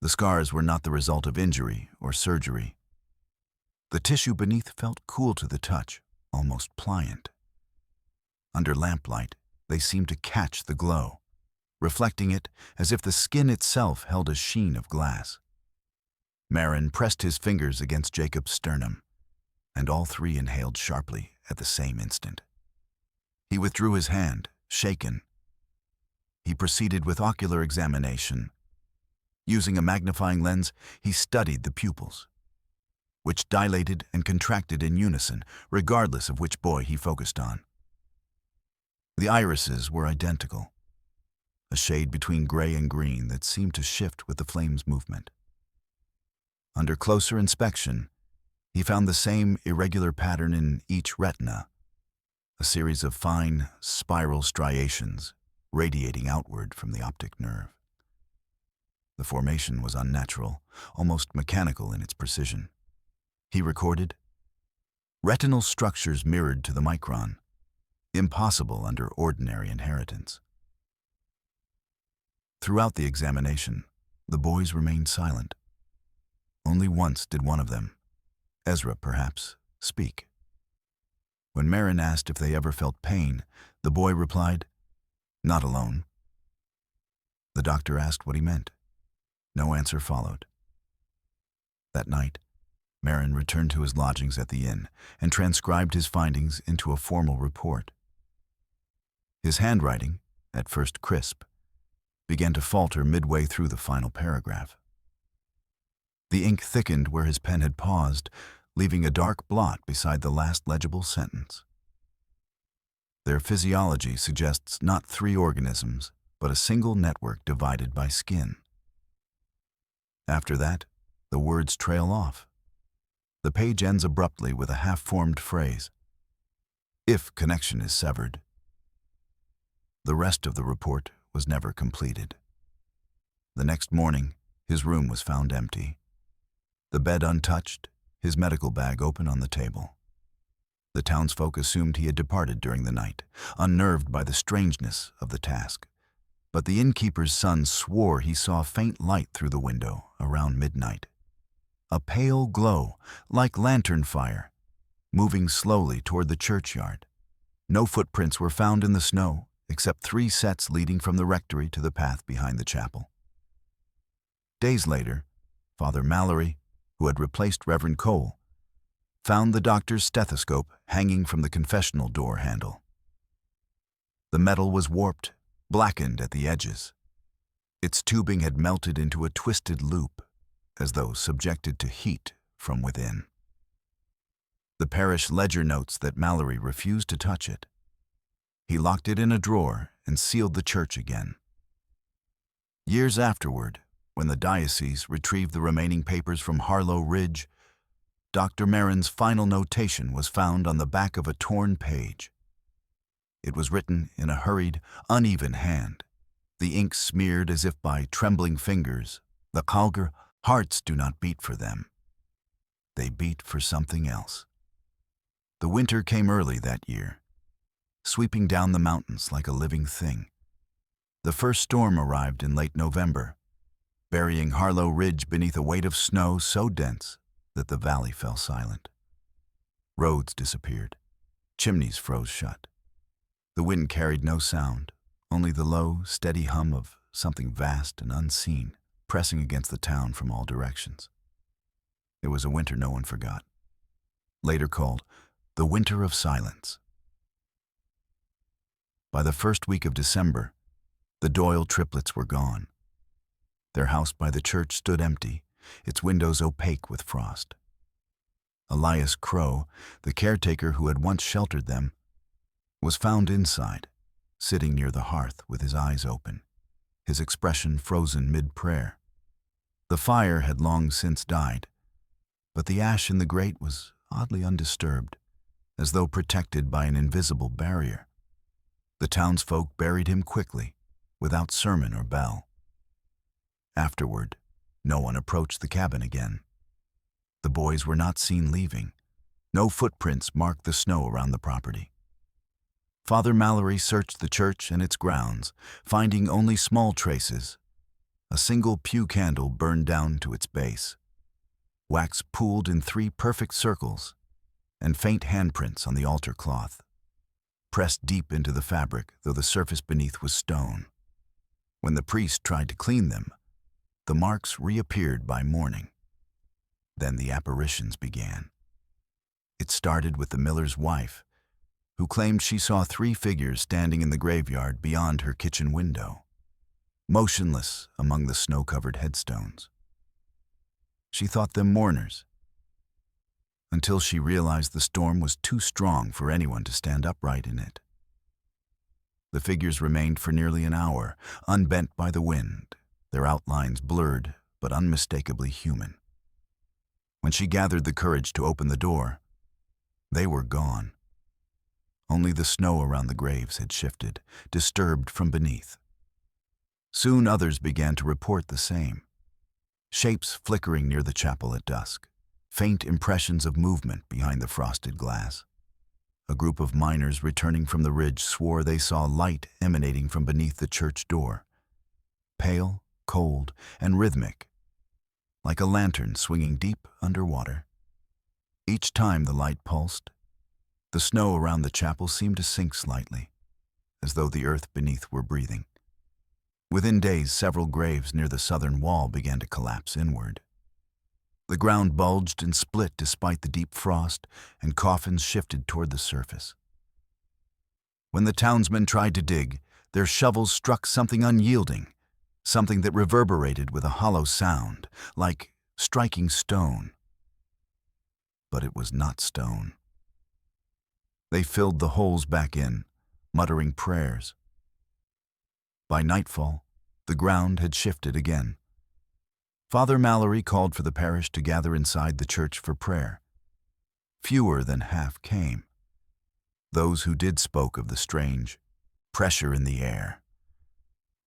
The scars were not the result of injury or surgery. The tissue beneath felt cool to the touch, almost pliant. Under lamplight, they seemed to catch the glow, reflecting it as if the skin itself held a sheen of glass. Marin pressed his fingers against Jacob's sternum, and all 3 inhaled sharply at the same instant. He withdrew his hand, shaken. He proceeded with ocular examination. Using a magnifying lens, he studied the pupils, which dilated and contracted in unison, regardless of which boy he focused on. The irises were identical, a shade between gray and green that seemed to shift with the flame's movement. Under closer inspection, he found the same irregular pattern in each retina, a series of fine, spiral striations radiating outward from the optic nerve. The formation was unnatural, almost mechanical in its precision. He recorded, "Retinal structures mirrored to the micron, impossible under ordinary inheritance." Throughout the examination, The boys remained silent. Only once did one of them, Ezra perhaps, speak. When Marin asked if they ever felt pain, the boy replied, "Not alone." The doctor asked what he meant. No answer followed. That night, Marin returned to his lodgings at the inn and transcribed his findings into a formal report. His handwriting, at first crisp, began to falter midway through the final paragraph. The ink thickened where his pen had paused, leaving a dark blot beside the last legible sentence. Their physiology suggests not 3 organisms, but a single network divided by skin. After that, the words trail off. The page ends abruptly with a half-formed phrase, "if connection is severed." The rest of the report was never completed. The next morning, his room was found empty. The bed untouched, his medical bag open on the table. The townsfolk assumed he had departed during the night, unnerved by the strangeness of the task. But the innkeeper's son swore he saw a faint light through the window around midnight. A pale glow, like lantern fire, moving slowly toward the churchyard. No footprints were found in the snow, except 3 sets leading from the rectory to the path behind the chapel. Days later, Father Mallory, who had replaced Reverend Cole, found the doctor's stethoscope hanging from the confessional door handle. The metal was warped, blackened at the edges. Its tubing had melted into a twisted loop, as though subjected to heat from within. The parish ledger notes that Mallory refused to touch it. He locked it in a drawer and sealed the church again. Years afterward, when the diocese retrieved the remaining papers from Harlowe Ridge, Dr. Marin's final notation was found on the back of a torn page. It was written in a hurried, uneven hand, the ink smeared as if by trembling fingers. The Calgar hearts do not beat for them. They beat for something else. The winter came early that year, sweeping down the mountains like a living thing. The first storm arrived in late November, burying Harlowe Ridge beneath a weight of snow so dense that the valley fell silent. Roads disappeared. Chimneys froze shut. The wind carried no sound, only the low, steady hum of something vast and unseen pressing against the town from all directions. It was a winter no one forgot, later called the Winter of Silence. By the first week of December, the Doyle triplets were gone. Their house by the church stood empty, its windows opaque with frost. Elias Crow, the caretaker who had once sheltered them, was found inside, sitting near the hearth with his eyes open, his expression frozen mid-prayer. The fire had long since died, but the ash in the grate was oddly undisturbed, as though protected by an invisible barrier. The townsfolk buried him quickly, without sermon or bell. Afterward, no one approached the cabin again. The boys were not seen leaving. No footprints marked the snow around the property. Father Mallory searched the church and its grounds, finding only small traces. A single pew candle burned down to its base. Wax pooled in 3 perfect circles, and faint handprints on the altar cloth, pressed deep into the fabric, though the surface beneath was stone. When the priest tried to clean them, the marks reappeared by morning. Then the apparitions began. It started with the miller's wife, who claimed she saw 3 figures standing in the graveyard beyond her kitchen window, motionless among the snow-covered headstones. She thought them mourners, until she realized the storm was too strong for anyone to stand upright in it. The figures remained for nearly an hour, unbent by the wind, their outlines blurred but unmistakably human. When she gathered the courage to open the door, they were gone. Only the snow around the graves had shifted, disturbed from beneath. Soon others began to report the same. Shapes flickering near the chapel at dusk, faint impressions of movement behind the frosted glass. A group of miners returning from the ridge swore they saw light emanating from beneath the church door, pale cold, and rhythmic, like a lantern swinging deep underwater. Each time the light pulsed, the snow around the chapel seemed to sink slightly, as though the earth beneath were breathing. Within days, several graves near the southern wall began to collapse inward. The ground bulged and split despite the deep frost, and coffins shifted toward the surface. When the townsmen tried to dig, their shovels struck something unyielding, something that reverberated with a hollow sound, like striking stone. But it was not stone. They filled the holes back in, muttering prayers. By nightfall, the ground had shifted again. Father Mallory called for the parish to gather inside the church for prayer. Fewer than half came. Those who did spoke of the strange pressure in the air,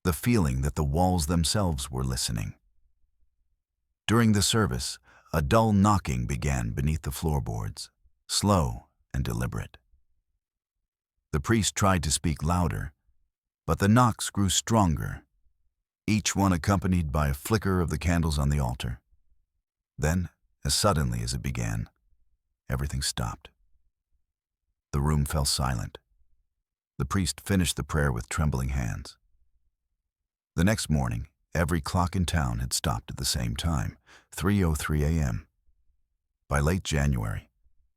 the feeling that the walls themselves were listening. During the service, a dull knocking began beneath the floorboards, slow and deliberate. The priest tried to speak louder, but the knocks grew stronger, each one accompanied by a flicker of the candles on the altar. Then, as suddenly as it began, everything stopped. The room fell silent. The priest finished the prayer with trembling hands. The next morning, every clock in town had stopped at the same time, 3:03 a.m. By late January,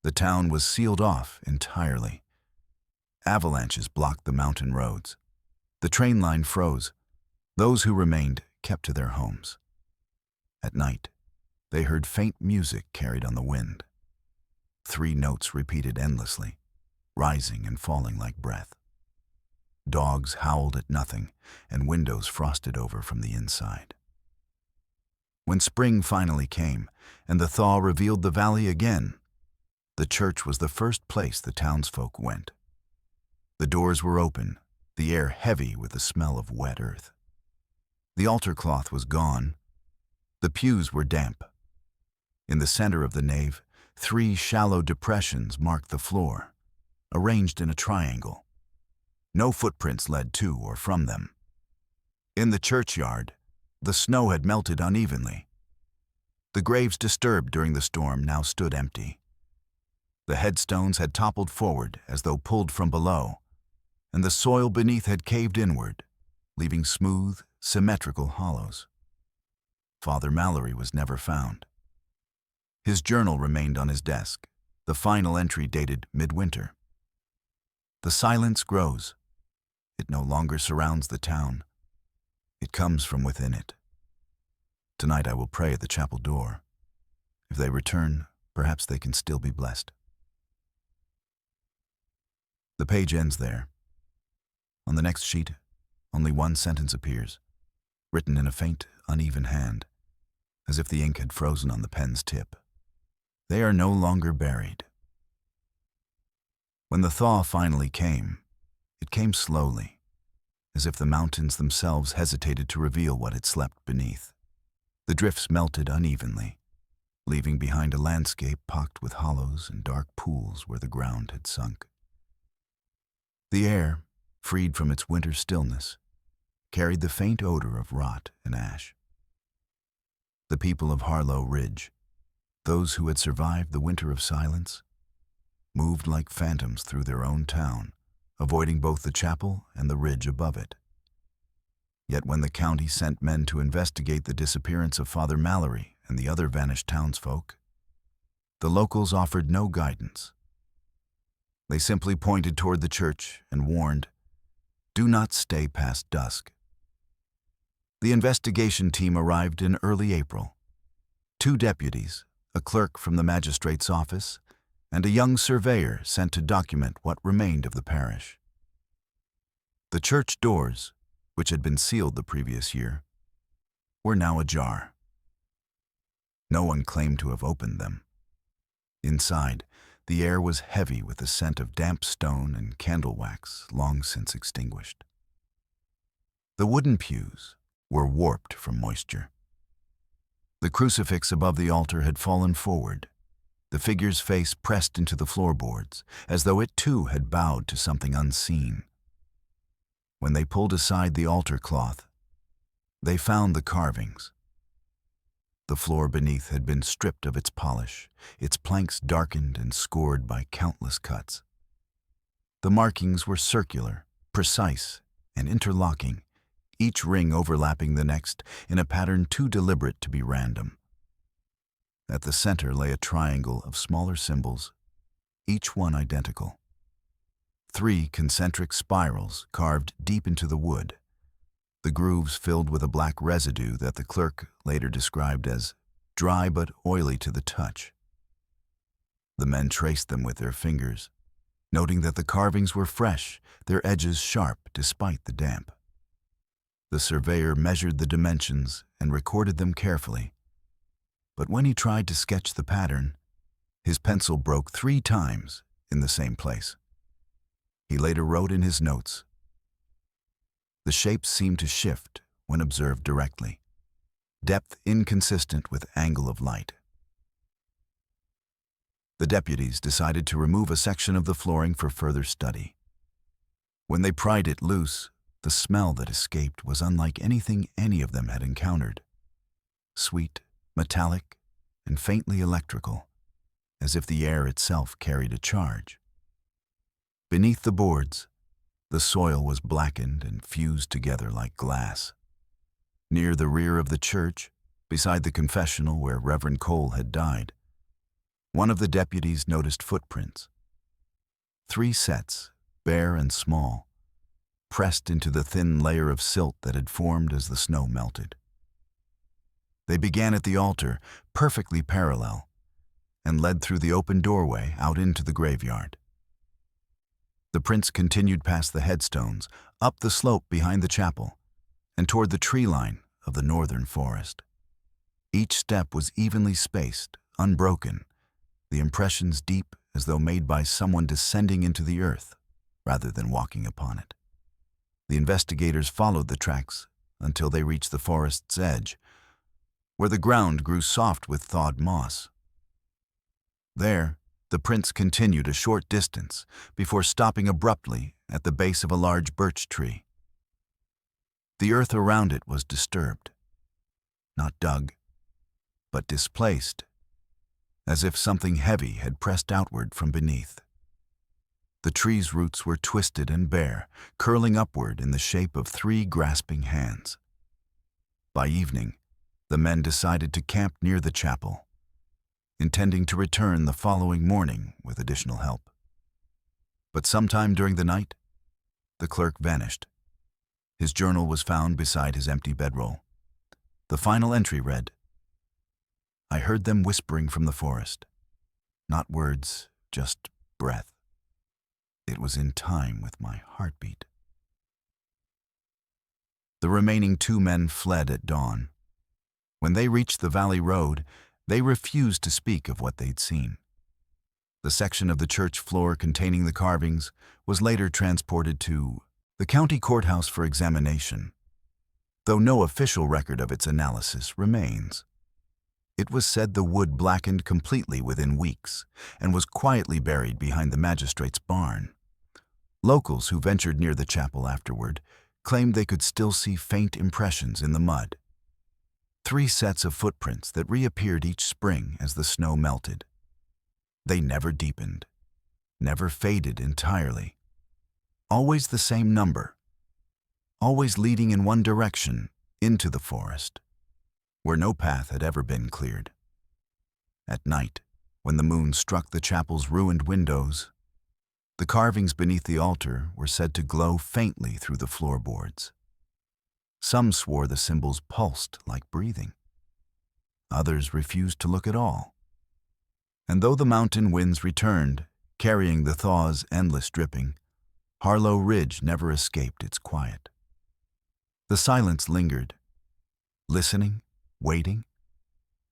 the town was sealed off entirely. Avalanches blocked the mountain roads. The train line froze. Those who remained kept to their homes. At night, they heard faint music carried on the wind. 3 notes repeated endlessly, rising and falling like breath. Dogs howled at nothing, and windows frosted over from the inside. When spring finally came, and the thaw revealed the valley again, the church was the first place the townsfolk went. The doors were open, the air heavy with the smell of wet earth. The altar cloth was gone. The pews were damp. In the center of the nave, 3 shallow depressions marked the floor, arranged in a triangle. No footprints led to or from them. In the churchyard, the snow had melted unevenly. The graves disturbed during the storm now stood empty. The headstones had toppled forward as though pulled from below, and the soil beneath had caved inward, leaving smooth, symmetrical hollows. Father Mallory was never found. His journal remained on his desk, the final entry dated midwinter. The silence grows. It no longer surrounds the town. It comes from within it. Tonight I will pray at the chapel door. If they return, perhaps they can still be blessed. The page ends there. On the next sheet, only one sentence appears, written in a faint, uneven hand, as if the ink had frozen on the pen's tip. They are no longer buried. When the thaw finally came, it came slowly, as if the mountains themselves hesitated to reveal what had slept beneath. The drifts melted unevenly, leaving behind a landscape pocked with hollows and dark pools where the ground had sunk. The air, freed from its winter stillness, carried the faint odor of rot and ash. The people of Harlowe Ridge, those who had survived the winter of silence, moved like phantoms through their own town, avoiding both the chapel and the ridge above it. Yet when the county sent men to investigate the disappearance of Father Mallory and the other vanished townsfolk, the locals offered no guidance. They simply pointed toward the church and warned, "Do not stay past dusk." The investigation team arrived in early April. 2 deputies, a clerk from the magistrate's office, and a young surveyor sent to document what remained of the parish. The church doors, which had been sealed the previous year, were now ajar. No one claimed to have opened them. Inside, the air was heavy with the scent of damp stone and candle wax long since extinguished. The wooden pews were warped from moisture. The crucifix above the altar had fallen forward, the figure's face pressed into the floorboards, as though it too had bowed to something unseen. When they pulled aside the altar cloth, They found the carvings. The floor beneath had been stripped of its polish, its planks darkened and scored by countless cuts. The markings were circular, precise, and interlocking, each ring overlapping the next in a pattern too deliberate to be random. At the center lay a triangle of smaller symbols, each one identical. 3 concentric spirals carved deep into the wood, the grooves filled with a black residue that the clerk later described as dry but oily to the touch. The men traced them with their fingers, noting that the carvings were fresh, their edges sharp despite the damp. The surveyor measured the dimensions and recorded them carefully, but when he tried to sketch the pattern, his pencil broke 3 times in the same place. He later wrote in his notes, "The shapes seem to shift when observed directly, depth inconsistent with angle of light." The deputies decided to remove a section of the flooring for further study. When they pried it loose, the smell that escaped was unlike anything any of them had encountered. Sweet, metallic, and faintly electrical, as if the air itself carried a charge. Beneath the boards, the soil was blackened and fused together like glass. Near the rear of the church, beside the confessional where Reverend Cole had died, one of the deputies noticed footprints. 3 sets, bare and small, pressed into the thin layer of silt that had formed as the snow melted. They began at the altar, perfectly parallel, and led through the open doorway out into the graveyard. The prints continued past the headstones, up the slope behind the chapel, and toward the tree line of the northern forest. Each step was evenly spaced, unbroken, the impressions deep as though made by someone descending into the earth rather than walking upon it. The investigators followed the tracks until they reached the forest's edge, where the ground grew soft with thawed moss. There, the prints continued a short distance before stopping abruptly at the base of a large birch tree. The earth around it was disturbed, not dug, but displaced, as if something heavy had pressed outward from beneath. The tree's roots were twisted and bare, curling upward in the shape of 3 grasping hands. By evening, the men decided to camp near the chapel, intending to return the following morning with additional help. But sometime during the night, the clerk vanished. His journal was found beside his empty bedroll. The final entry read, "I heard them whispering from the forest. Not words, just breath. It was in time with my heartbeat." The remaining 2 men fled at dawn. When they reached the valley road, they refused to speak of what they'd seen. The section of the church floor containing the carvings was later transported to the county courthouse for examination, though no official record of its analysis remains. It was said the wood blackened completely within weeks and was quietly buried behind the magistrate's barn. Locals who ventured near the chapel afterward claimed they could still see faint impressions in the mud. 3 sets of footprints that reappeared each spring as the snow melted. They never deepened, never faded entirely. Always the same number, always leading in one direction, into the forest, where no path had ever been cleared. At night, when the moon struck the chapel's ruined windows, the carvings beneath the altar were said to glow faintly through the floorboards. Some swore the symbols pulsed like breathing. Others refused to look at all. And though the mountain winds returned, carrying the thaw's endless dripping, Harlowe Ridge never escaped its quiet. The silence lingered, listening, waiting,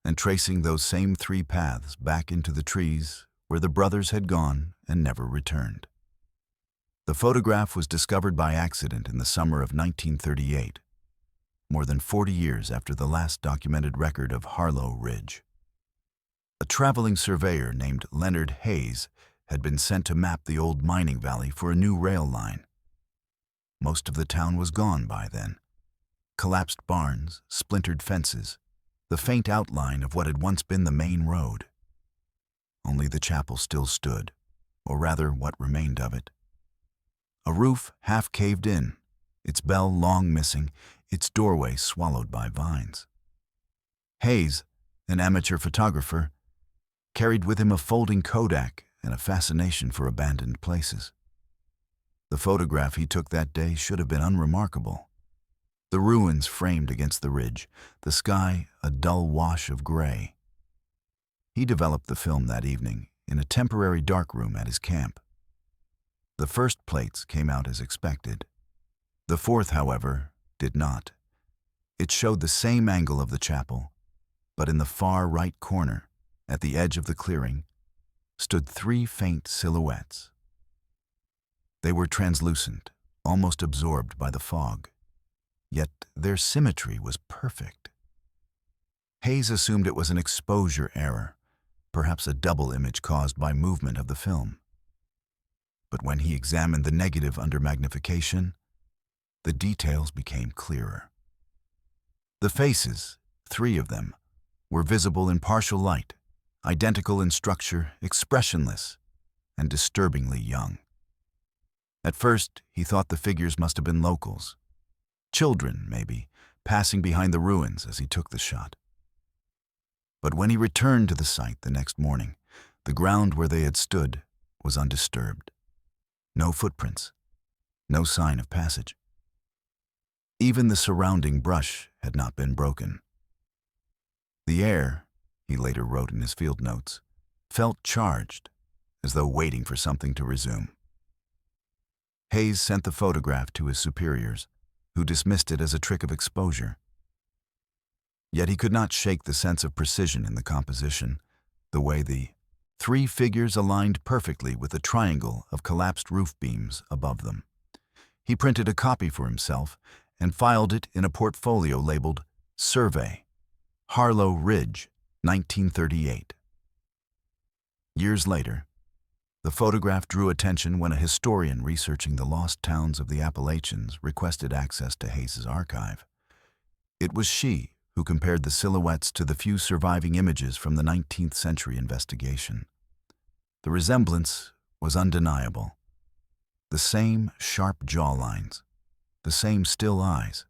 and tracing those same 3 paths back into the trees where the brothers had gone and never returned. The photograph was discovered by accident in the summer of 1938, more than 40 years after the last documented record of Harlowe Ridge. A traveling surveyor named Leonard Hayes had been sent to map the old mining valley for a new rail line. Most of the town was gone by then, Collapsed barns, splintered fences, the faint outline of what had once been the main road. Only the chapel still stood, or rather what remained of it. A roof half caved in, its bell long missing, its doorway swallowed by vines. Hayes, an amateur photographer, carried with him a folding Kodak and a fascination for abandoned places. The photograph he took that day should have been unremarkable. The ruins framed against the ridge, the sky a dull wash of gray. He developed the film that evening in a temporary darkroom at his camp. The first plates came out as expected. The fourth, however, did not. It showed the same angle of the chapel, but in the far right corner, at the edge of the clearing, stood three faint silhouettes. They were translucent, almost absorbed by the fog, yet their symmetry was perfect. Hayes assumed it was an exposure error, perhaps a double image caused by movement of the film. But when he examined the negative under magnification, the details became clearer. The faces, three of them, were visible in partial light, identical in structure, expressionless, and disturbingly young. At first, he thought the figures must have been locals. Children, maybe, passing behind the ruins as he took the shot. But when he returned to the site the next morning, the ground where they had stood was undisturbed. No footprints, no sign of passage. Even the surrounding brush had not been broken. The air, he later wrote in his field notes, felt charged, as though waiting for something to resume. Hayes sent the photograph to his superiors, who dismissed it as a trick of exposure. Yet he could not shake the sense of precision in the composition, the way the three figures aligned perfectly with the triangle of collapsed roof beams above them. He printed a copy for himself and filed it in a portfolio labeled Survey, Harlowe Ridge, 1938. Years later, the photograph drew attention when a historian researching the lost towns of the Appalachians requested access to Hayes's archive. It was she who compared the silhouettes to the few surviving images from the 19th century investigation. The resemblance was undeniable. The same sharp jawlines, the same still eyes,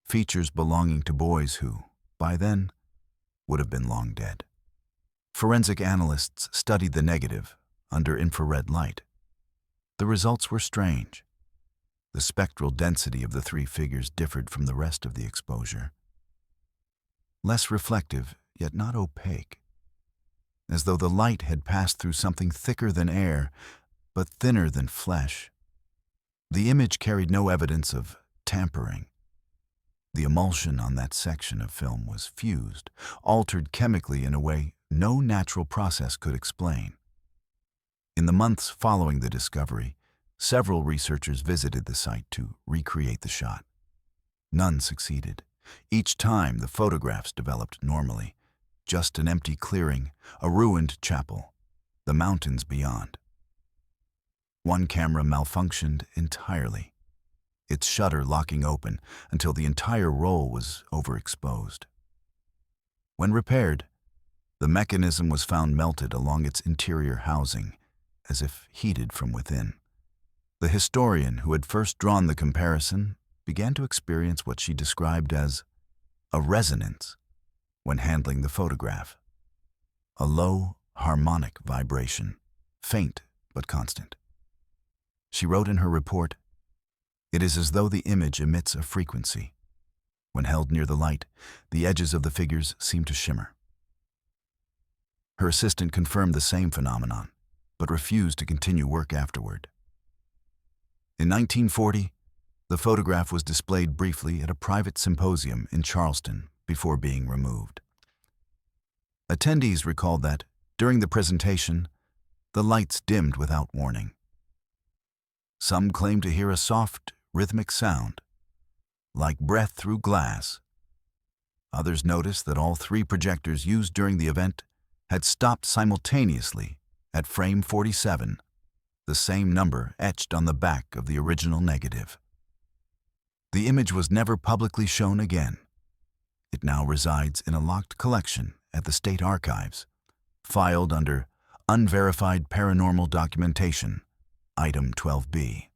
features belonging to boys who, by then, would have been long dead. Forensic analysts studied the negative under infrared light. The results were strange. The spectral density of the three figures differed from the rest of the exposure. Less reflective, yet not opaque, as though the light had passed through something thicker than air, but thinner than flesh. The image carried no evidence of tampering. The emulsion on that section of film was fused, altered chemically in a way no natural process could explain. In the months following the discovery, several researchers visited the site to recreate the shot. None succeeded. Each time, the photographs developed normally. Just an empty clearing, a ruined chapel, the mountains beyond. One camera malfunctioned entirely, its shutter locking open until the entire roll was overexposed. When repaired, the mechanism was found melted along its interior housing, as if heated from within. The historian who had first drawn the comparison began to experience what she described as a resonance when handling the photograph. A low, harmonic vibration, faint but constant. She wrote in her report, "It is as though the image emits a frequency. When held near the light, the edges of the figures seem to shimmer." Her assistant confirmed the same phenomenon, but refused to continue work afterward. In 1940, the photograph was displayed briefly at a private symposium in Charleston before being removed. Attendees recalled that, during the presentation, the lights dimmed without warning. Some claimed to hear a soft, rhythmic sound, like breath through glass. Others noticed that all three projectors used during the event had stopped simultaneously at frame 47, the same number etched on the back of the original negative. The image was never publicly shown again. It now resides in a locked collection at the State Archives, filed under Unverified Paranormal Documentation, Item 12B.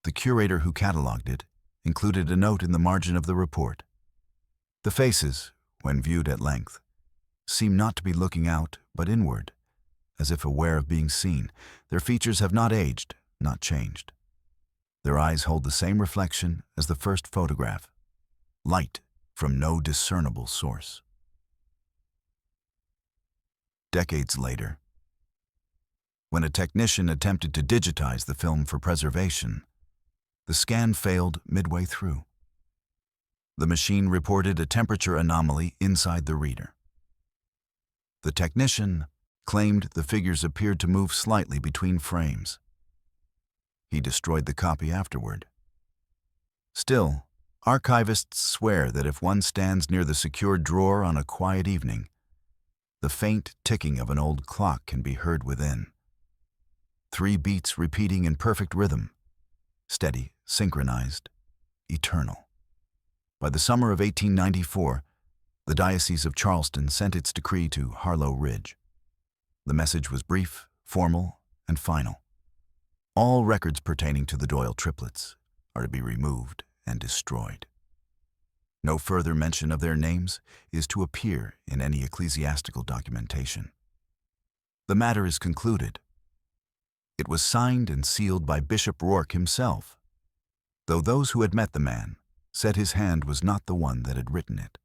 The curator who cataloged it included a note in the margin of the report. The faces, when viewed at length, seem not to be looking out but inward, as if aware of being seen. Their features have not aged, not changed. Their eyes hold the same reflection as the first photograph, light from no discernible source. Decades later, when a technician attempted to digitize the film for preservation, the scan failed midway through. The machine reported a temperature anomaly inside the reader. The technician claimed the figures appeared to move slightly between frames. He destroyed the copy afterward. Still, archivists swear that if one stands near the secured drawer on a quiet evening, the faint ticking of an old clock can be heard within. 3 beats repeating in perfect rhythm, steady, synchronized, eternal. By the summer of 1894, the Diocese of Charleston sent its decree to Harlowe Ridge. The message was brief, formal, and final. All records pertaining to the Doyle triplets are to be removed and destroyed. No further mention of their names is to appear in any ecclesiastical documentation. The matter is concluded. It was signed and sealed by Bishop Rourke himself, though those who had met the man said his hand was not the one that had written it.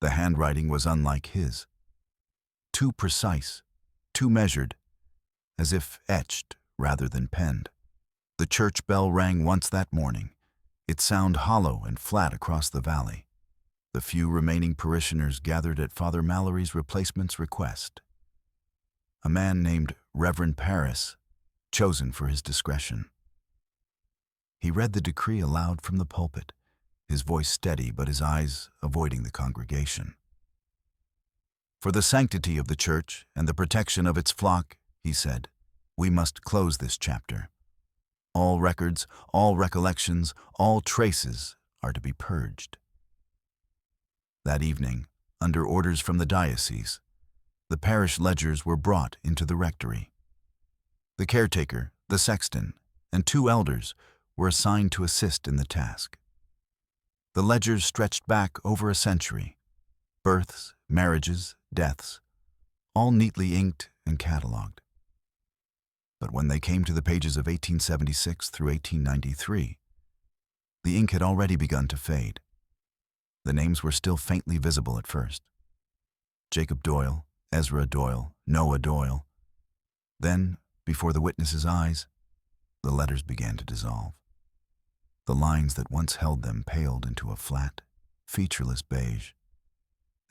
The handwriting was unlike his, too precise, too measured, as if etched rather than penned. The church bell rang once that morning, its sound hollow and flat across the valley. The few remaining parishioners gathered at Father Mallory's replacement's request. A man named Reverend Parish, chosen for his discretion. He read the decree aloud from the pulpit, his voice steady but his eyes avoiding the congregation. For the sanctity of the church and the protection of its flock, he said, we must close this chapter. All records, all recollections, all traces are to be purged. That evening, under orders from the diocese, the parish ledgers were brought into the rectory. The caretaker, the sexton, and 2 elders were assigned to assist in the task. The ledgers stretched back over a century, births, marriages, deaths, all neatly inked and catalogued. But when they came to the pages of 1876 through 1893, the ink had already begun to fade. The names were still faintly visible at first. Jacob Doyle, Ezra Doyle, Noah Doyle. Then, before the witnesses' eyes, the letters began to dissolve. The lines that once held them paled into a flat, featureless beige,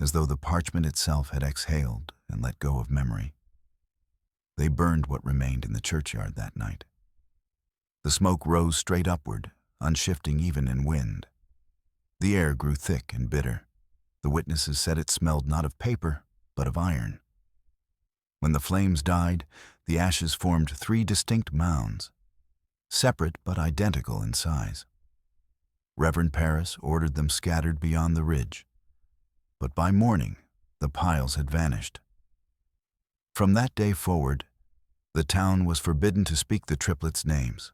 as though the parchment itself had exhaled and let go of memory. They burned what remained in the churchyard that night. The smoke rose straight upward, unshifting even in wind. The air grew thick and bitter. The witnesses said it smelled not of paper, but of iron. When the flames died, the ashes formed 3 distinct mounds, separate but identical in size. Reverend Parish ordered them scattered beyond the ridge, but by morning the piles had vanished. From that day forward, the town was forbidden to speak the triplets' names.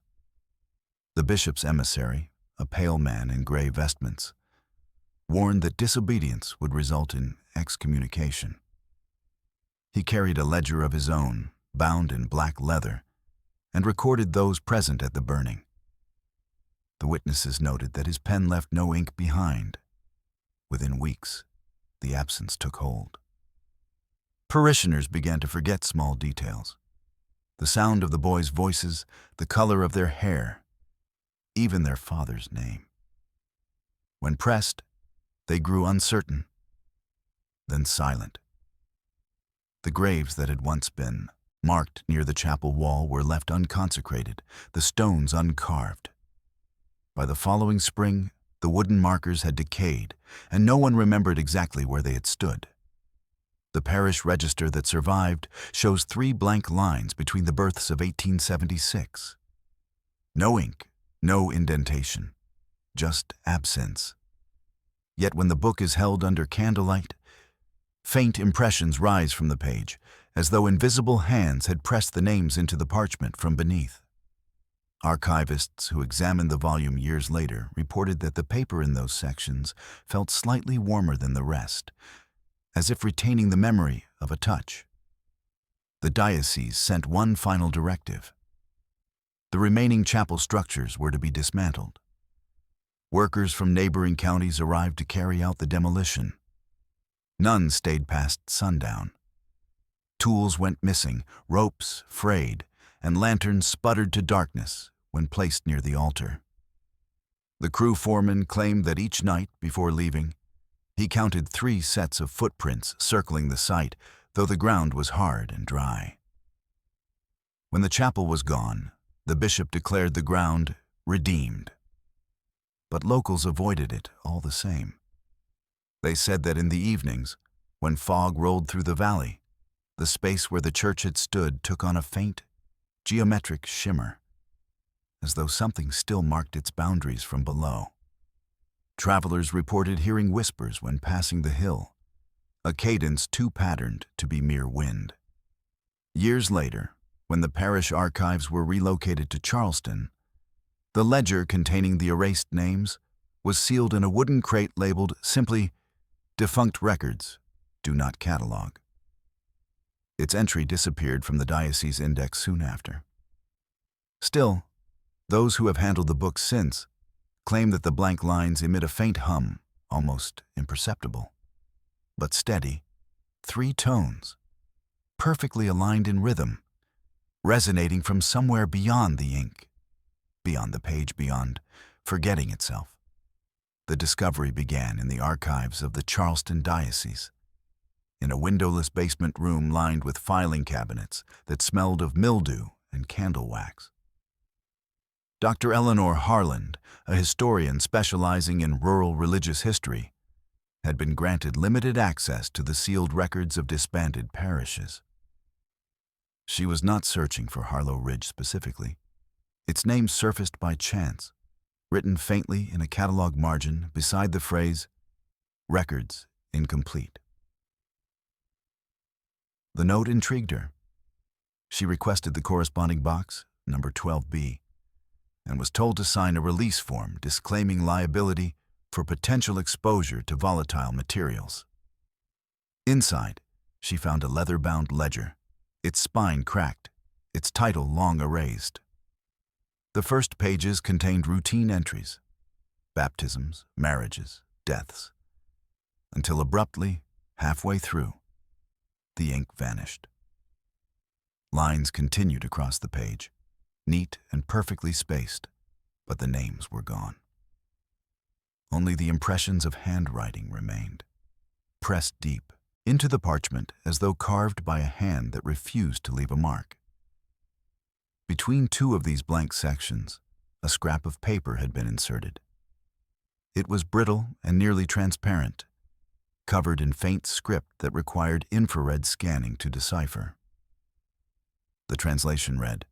The bishop's emissary, a pale man in gray vestments, warned that disobedience would result in excommunication. He carried a ledger of his own, bound in black leather, and recorded those present at the burning. The witnesses noted that his pen left no ink behind. Within weeks, the absence took hold. Parishioners began to forget small details. The sound of the boys' voices, the color of their hair, even their father's name. When pressed, they grew uncertain, then silent. The graves that had once been marked near the chapel wall were left unconsecrated, the stones uncarved. By the following spring, the wooden markers had decayed, and no one remembered exactly where they had stood. The parish register that survived shows 3 blank lines between the births of 1876. No ink, no indentation, just absence. Yet when the book is held under candlelight, faint impressions rise from the page, as though invisible hands had pressed the names into the parchment from beneath. Archivists who examined the volume years later reported that the paper in those sections felt slightly warmer than the rest, as if retaining the memory of a touch. The diocese sent one final directive. The remaining chapel structures were to be dismantled. Workers from neighboring counties arrived to carry out the demolition. None stayed past sundown. Tools went missing, ropes frayed, and lanterns sputtered to darkness when placed near the altar. The crew foreman claimed that each night before leaving, he counted 3 sets of footprints circling the site, though the ground was hard and dry. When the chapel was gone, the bishop declared the ground redeemed. But locals avoided it all the same. They said that in the evenings, when fog rolled through the valley, the space where the church had stood took on a faint, geometric shimmer, as though something still marked its boundaries from below. Travelers reported hearing whispers when passing the hill, a cadence too patterned to be mere wind. Years later, when the parish archives were relocated to Charleston, the ledger containing the erased names was sealed in a wooden crate labeled simply, "Defunct Records, Do Not Catalog." Its entry disappeared from the diocese index soon after. Still, those who have handled the book since claim that the blank lines emit a faint hum, almost imperceptible, but steady, 3 tones, perfectly aligned in rhythm, resonating from somewhere beyond the ink, beyond the page, beyond forgetting itself. The discovery began in the archives of the Charleston Diocese, in a windowless basement room lined with filing cabinets that smelled of mildew and candle wax. Dr. Eleanor Harland, a historian specializing in rural religious history, had been granted limited access to the sealed records of disbanded parishes. She was not searching for Harlowe Ridge specifically. Its name surfaced by chance, written faintly in a catalog margin beside the phrase, "Records Incomplete." The note intrigued her. She requested the corresponding box, number 12B, and was told to sign a release form disclaiming liability for potential exposure to volatile materials. Inside, she found a leather-bound ledger, its spine cracked, its title long erased. The first pages contained routine entries, baptisms, marriages, deaths, until abruptly, halfway through, the ink vanished. Lines continued across the page, neat and perfectly spaced, but the names were gone. Only the impressions of handwriting remained, pressed deep into the parchment as though carved by a hand that refused to leave a mark. Between 2 of these blank sections, a scrap of paper had been inserted. It was brittle and nearly transparent, covered in faint script that required infrared scanning to decipher. The translation read,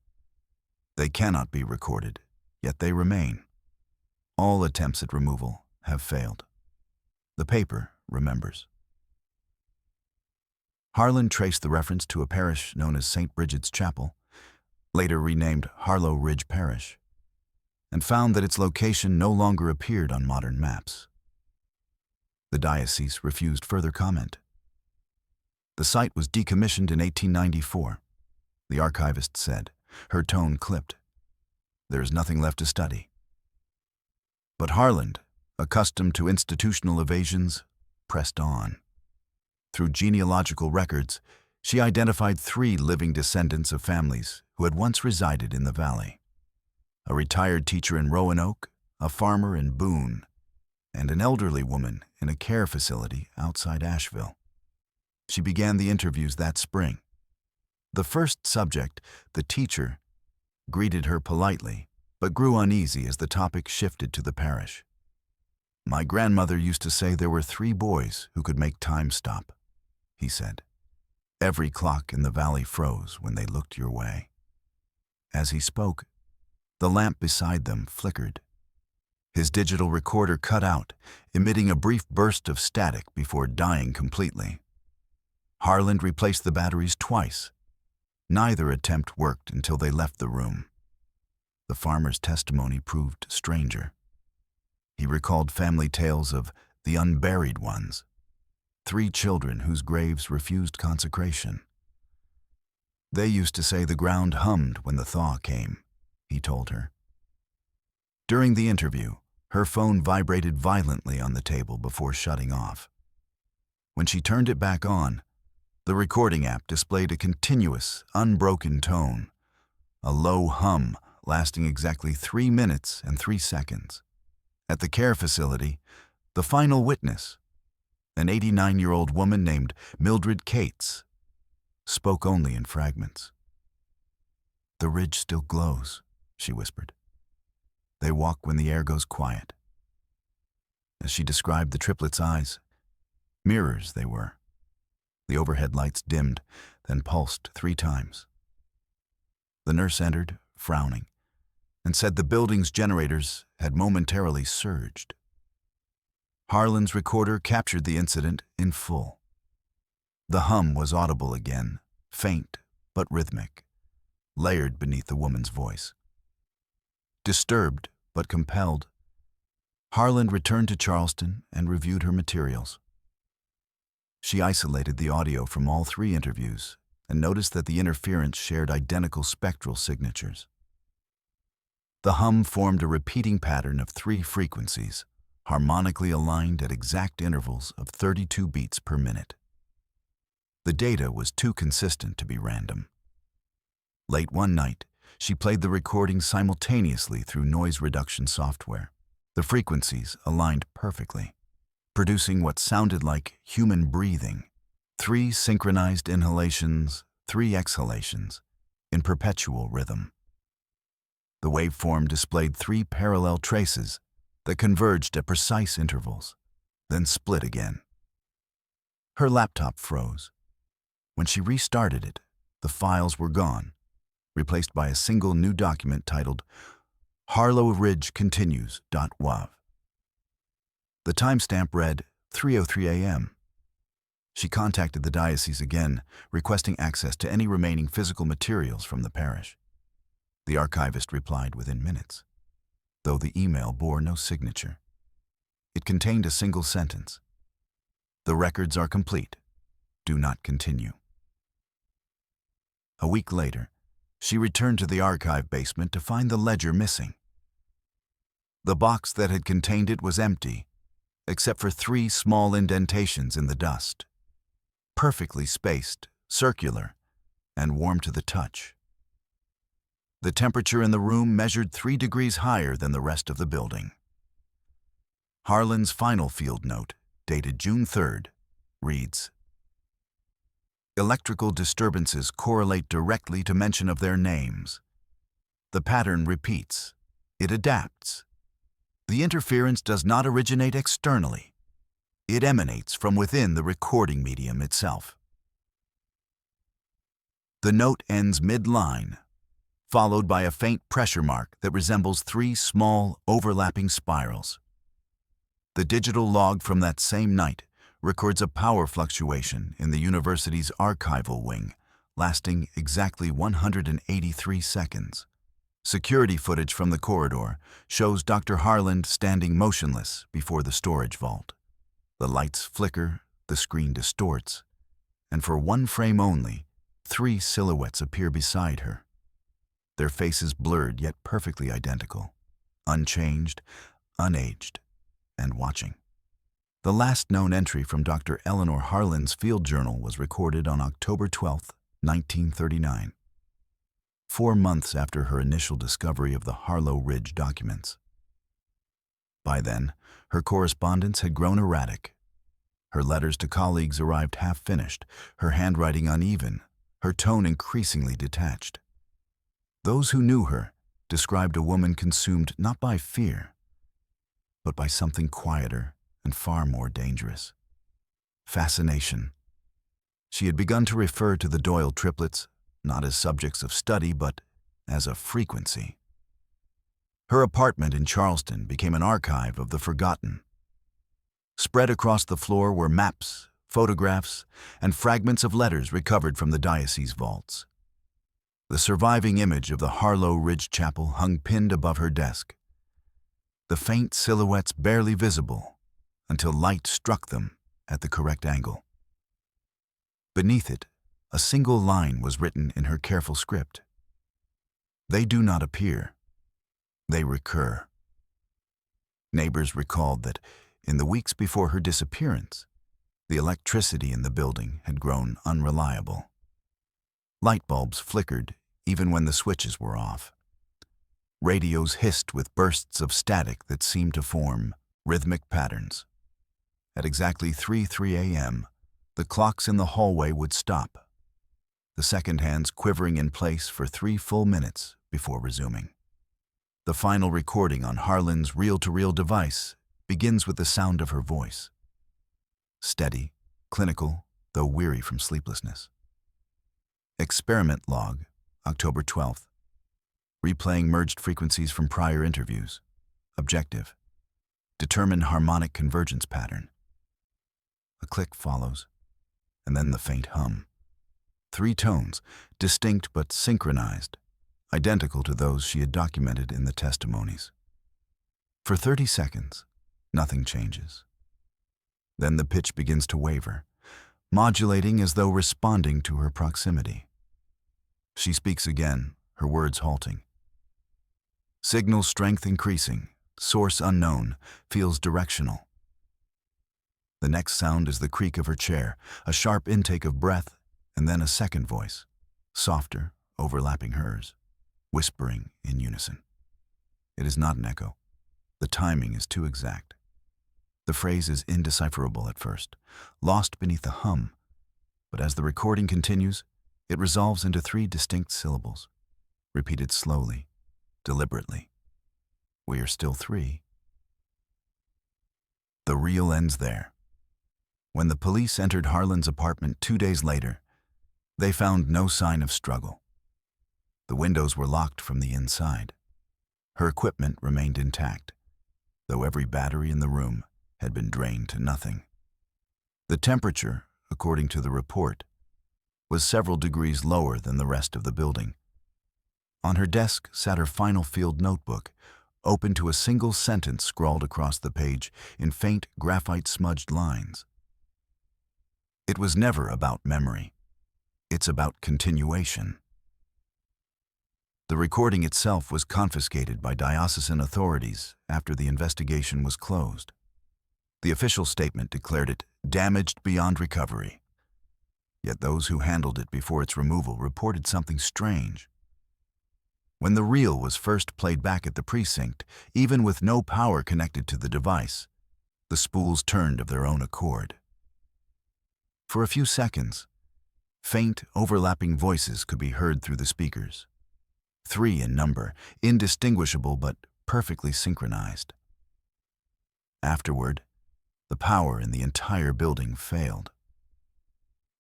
"They cannot be recorded, yet they remain. All attempts at removal have failed. The paper remembers." Harlan traced the reference to a parish known as St. Bridget's Chapel, later renamed Harlowe Ridge Parish, and found that its location no longer appeared on modern maps. The diocese refused further comment. The site was decommissioned in 1894, the archivist said, her tone clipped. "There is nothing left to study." But Harland, accustomed to institutional evasions, pressed on. Through genealogical records, she identified 3 living descendants of families who had once resided in the valley: a retired teacher in Roanoke, a farmer in Boone, and an elderly woman in a care facility outside Asheville. She began the interviews that spring. The first subject, the teacher, greeted her politely, but grew uneasy as the topic shifted to the parish. "My grandmother used to say there were 3 boys who could make time stop," he said. "Every clock in the valley froze when they looked your way." As he spoke, the lamp beside them flickered. His digital recorder cut out, emitting a brief burst of static before dying completely. Harland replaced the batteries twice. Neither attempt worked until they left the room. The farmer's testimony proved stranger. He recalled family tales of the unburied ones, 3 children whose graves refused consecration. They used to say the ground hummed when the thaw came, he told her. During the interview, her phone vibrated violently on the table before shutting off. When she turned it back on, the recording app displayed a continuous, unbroken tone, a low hum lasting exactly 3 minutes and 3 seconds. At the care facility, the final witness, an 89-year-old woman named Mildred Cates, spoke only in fragments. "The ridge still glows," she whispered. "They walk when the air goes quiet." As she described the triplets' eyes, mirrors they were. The overhead lights dimmed, then pulsed 3 times. The nurse entered, frowning, and said the building's generators had momentarily surged. Harland's recorder captured the incident in full. The hum was audible again, faint but rhythmic, layered beneath the woman's voice. Disturbed but compelled, Harland returned to Charleston and reviewed her materials. She isolated the audio from all 3 interviews and noticed that the interference shared identical spectral signatures. The hum formed a repeating pattern of 3 frequencies, harmonically aligned at exact intervals of 32 beats per minute. The data was too consistent to be random. Late one night, she played the recording simultaneously through noise reduction software. The frequencies aligned perfectly, producing what sounded like human breathing, 3 synchronized inhalations, 3 exhalations, in perpetual rhythm. The waveform displayed 3 parallel traces that converged at precise intervals, then split again. Her laptop froze. When she restarted it, the files were gone, replaced by a single new document titled Harlowe Ridge Continues.wav. The timestamp read 3:03 a.m. She contacted the diocese again, requesting access to any remaining physical materials from the parish. The archivist replied within minutes, though the email bore no signature. It contained a single sentence: "The records are complete. Do not continue." A week later, she returned to the archive basement to find the ledger missing. The box that had contained it was empty, except for 3 small indentations in the dust, perfectly spaced, circular, and warm to the touch. The temperature in the room measured 3 degrees higher than the rest of the building. Harland's final field note, dated June 3rd, reads, "Electrical disturbances correlate directly to mention of their names. The pattern repeats. It adapts. The interference does not originate externally. It emanates from within the recording medium itself." The note ends mid-line, followed by a faint pressure mark that resembles 3 small, overlapping spirals. The digital log from that same night records a power fluctuation in the university's archival wing, lasting exactly 183 seconds. Security footage from the corridor shows Dr. Harland standing motionless before the storage vault. The lights flicker, the screen distorts, and for 1 frame only, 3 silhouettes appear beside her. Their faces blurred yet perfectly identical, unchanged, unaged, and watching. The last known entry from Dr. Eleanor Harland's field journal was recorded on October 12, 1939, 4 months after her initial discovery of the Harlowe Ridge documents. By then, her correspondence had grown erratic. Her letters to colleagues arrived half-finished, her handwriting uneven, her tone increasingly detached. Those who knew her described a woman consumed not by fear, but by something quieter and far more dangerous: fascination. She had begun to refer to the Doyle triplets not as subjects of study, but as a frequency. Her apartment in Charleston became an archive of the forgotten. Spread across the floor were maps, photographs, and fragments of letters recovered from the diocese vaults. The surviving image of the Harlowe Ridge chapel hung pinned above her desk, the faint silhouettes barely visible until light struck them at the correct angle. Beneath it, a single line was written in her careful script. "They do not appear. They recur." Neighbors recalled that in the weeks before her disappearance, the electricity in the building had grown unreliable. Light bulbs flickered even when the switches were off. Radios hissed with bursts of static that seemed to form rhythmic patterns. At exactly 3:03 a.m., the clocks in the hallway would stop, the second hands quivering in place for 3 full minutes before resuming. The final recording on Harlan's reel-to-reel device begins with the sound of her voice. Steady, clinical, though weary from sleeplessness. Experiment log, October 12th. Replaying merged frequencies from prior interviews. Objective: determine harmonic convergence pattern. A click follows, and then the faint hum. 3 tones, distinct but synchronized, identical to those she had documented in the testimonies. For 30 seconds, nothing changes. Then the pitch begins to waver, modulating as though responding to her proximity. She speaks again, her words halting. Signal strength increasing, source unknown, feels directional. The next sound is the creak of her chair, a sharp intake of breath, and then a second voice, softer, overlapping hers, whispering in unison. It is not an echo. The timing is too exact. The phrase is indecipherable at first, lost beneath the hum, but as the recording continues, it resolves into 3 distinct syllables, repeated slowly, deliberately. We are still 3. The reel ends there. When the police entered Harlan's apartment 2 days later, they found no sign of struggle. The windows were locked from the inside. Her equipment remained intact, though every battery in the room had been drained to nothing. The temperature, according to the report, was several degrees lower than the rest of the building. On her desk sat her final field notebook, open to a single sentence scrawled across the page in faint graphite-smudged lines. It was never about memory. It's about continuation. The recording itself was confiscated by diocesan authorities after the investigation was closed. The official statement declared it damaged beyond recovery. Yet those who handled it before its removal reported something strange. When the reel was first played back at the precinct, even with no power connected to the device, the spools turned of their own accord. For a few seconds, faint, overlapping voices could be heard through the speakers. 3 in number, indistinguishable but perfectly synchronized. Afterward, the power in the entire building failed.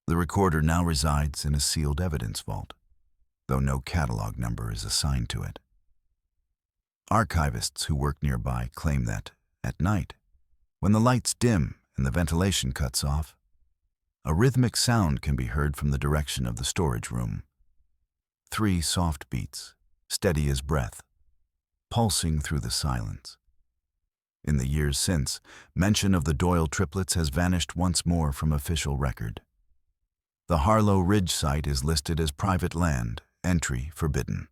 The recorder now resides in a sealed evidence vault, though no catalog number is assigned to it. Archivists who work nearby claim that, at night, when the lights dim and the ventilation cuts off, a rhythmic sound can be heard from the direction of the storage room. 3 soft beats, steady as breath, pulsing through the silence. In the years since, mention of the Doyle triplets has vanished once more from official record. The Harlowe Ridge site is listed as private land, entry forbidden.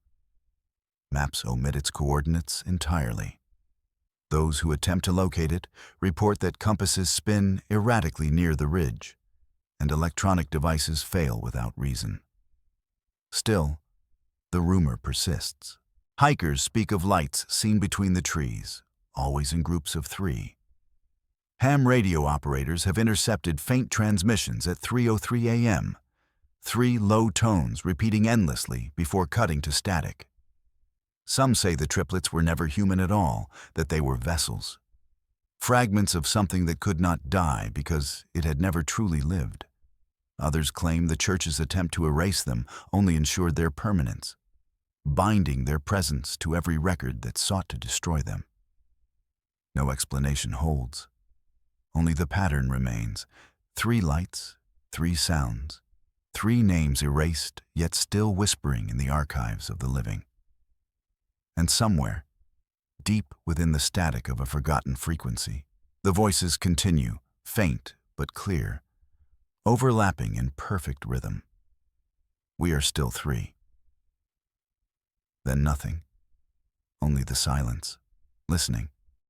Maps omit its coordinates entirely. Those who attempt to locate it report that compasses spin erratically near the ridge, and electronic devices fail without reason. Still, the rumor persists. Hikers speak of lights seen between the trees, always in groups of 3. Ham radio operators have intercepted faint transmissions at 3:03 a.m., 3 low tones repeating endlessly before cutting to static. Some say the triplets were never human at all, that they were vessels. Fragments of something that could not die because it had never truly lived. Others claim the church's attempt to erase them only ensured their permanence. binding their presence to every record that sought to destroy them. No explanation holds. Only the pattern remains. 3 lights, 3 sounds, 3 names erased, yet still whispering in the archives of the living. And somewhere, deep within the static of a forgotten frequency, the voices continue, faint but clear, overlapping in perfect rhythm. We are still 3. Then nothing, only the silence, listening,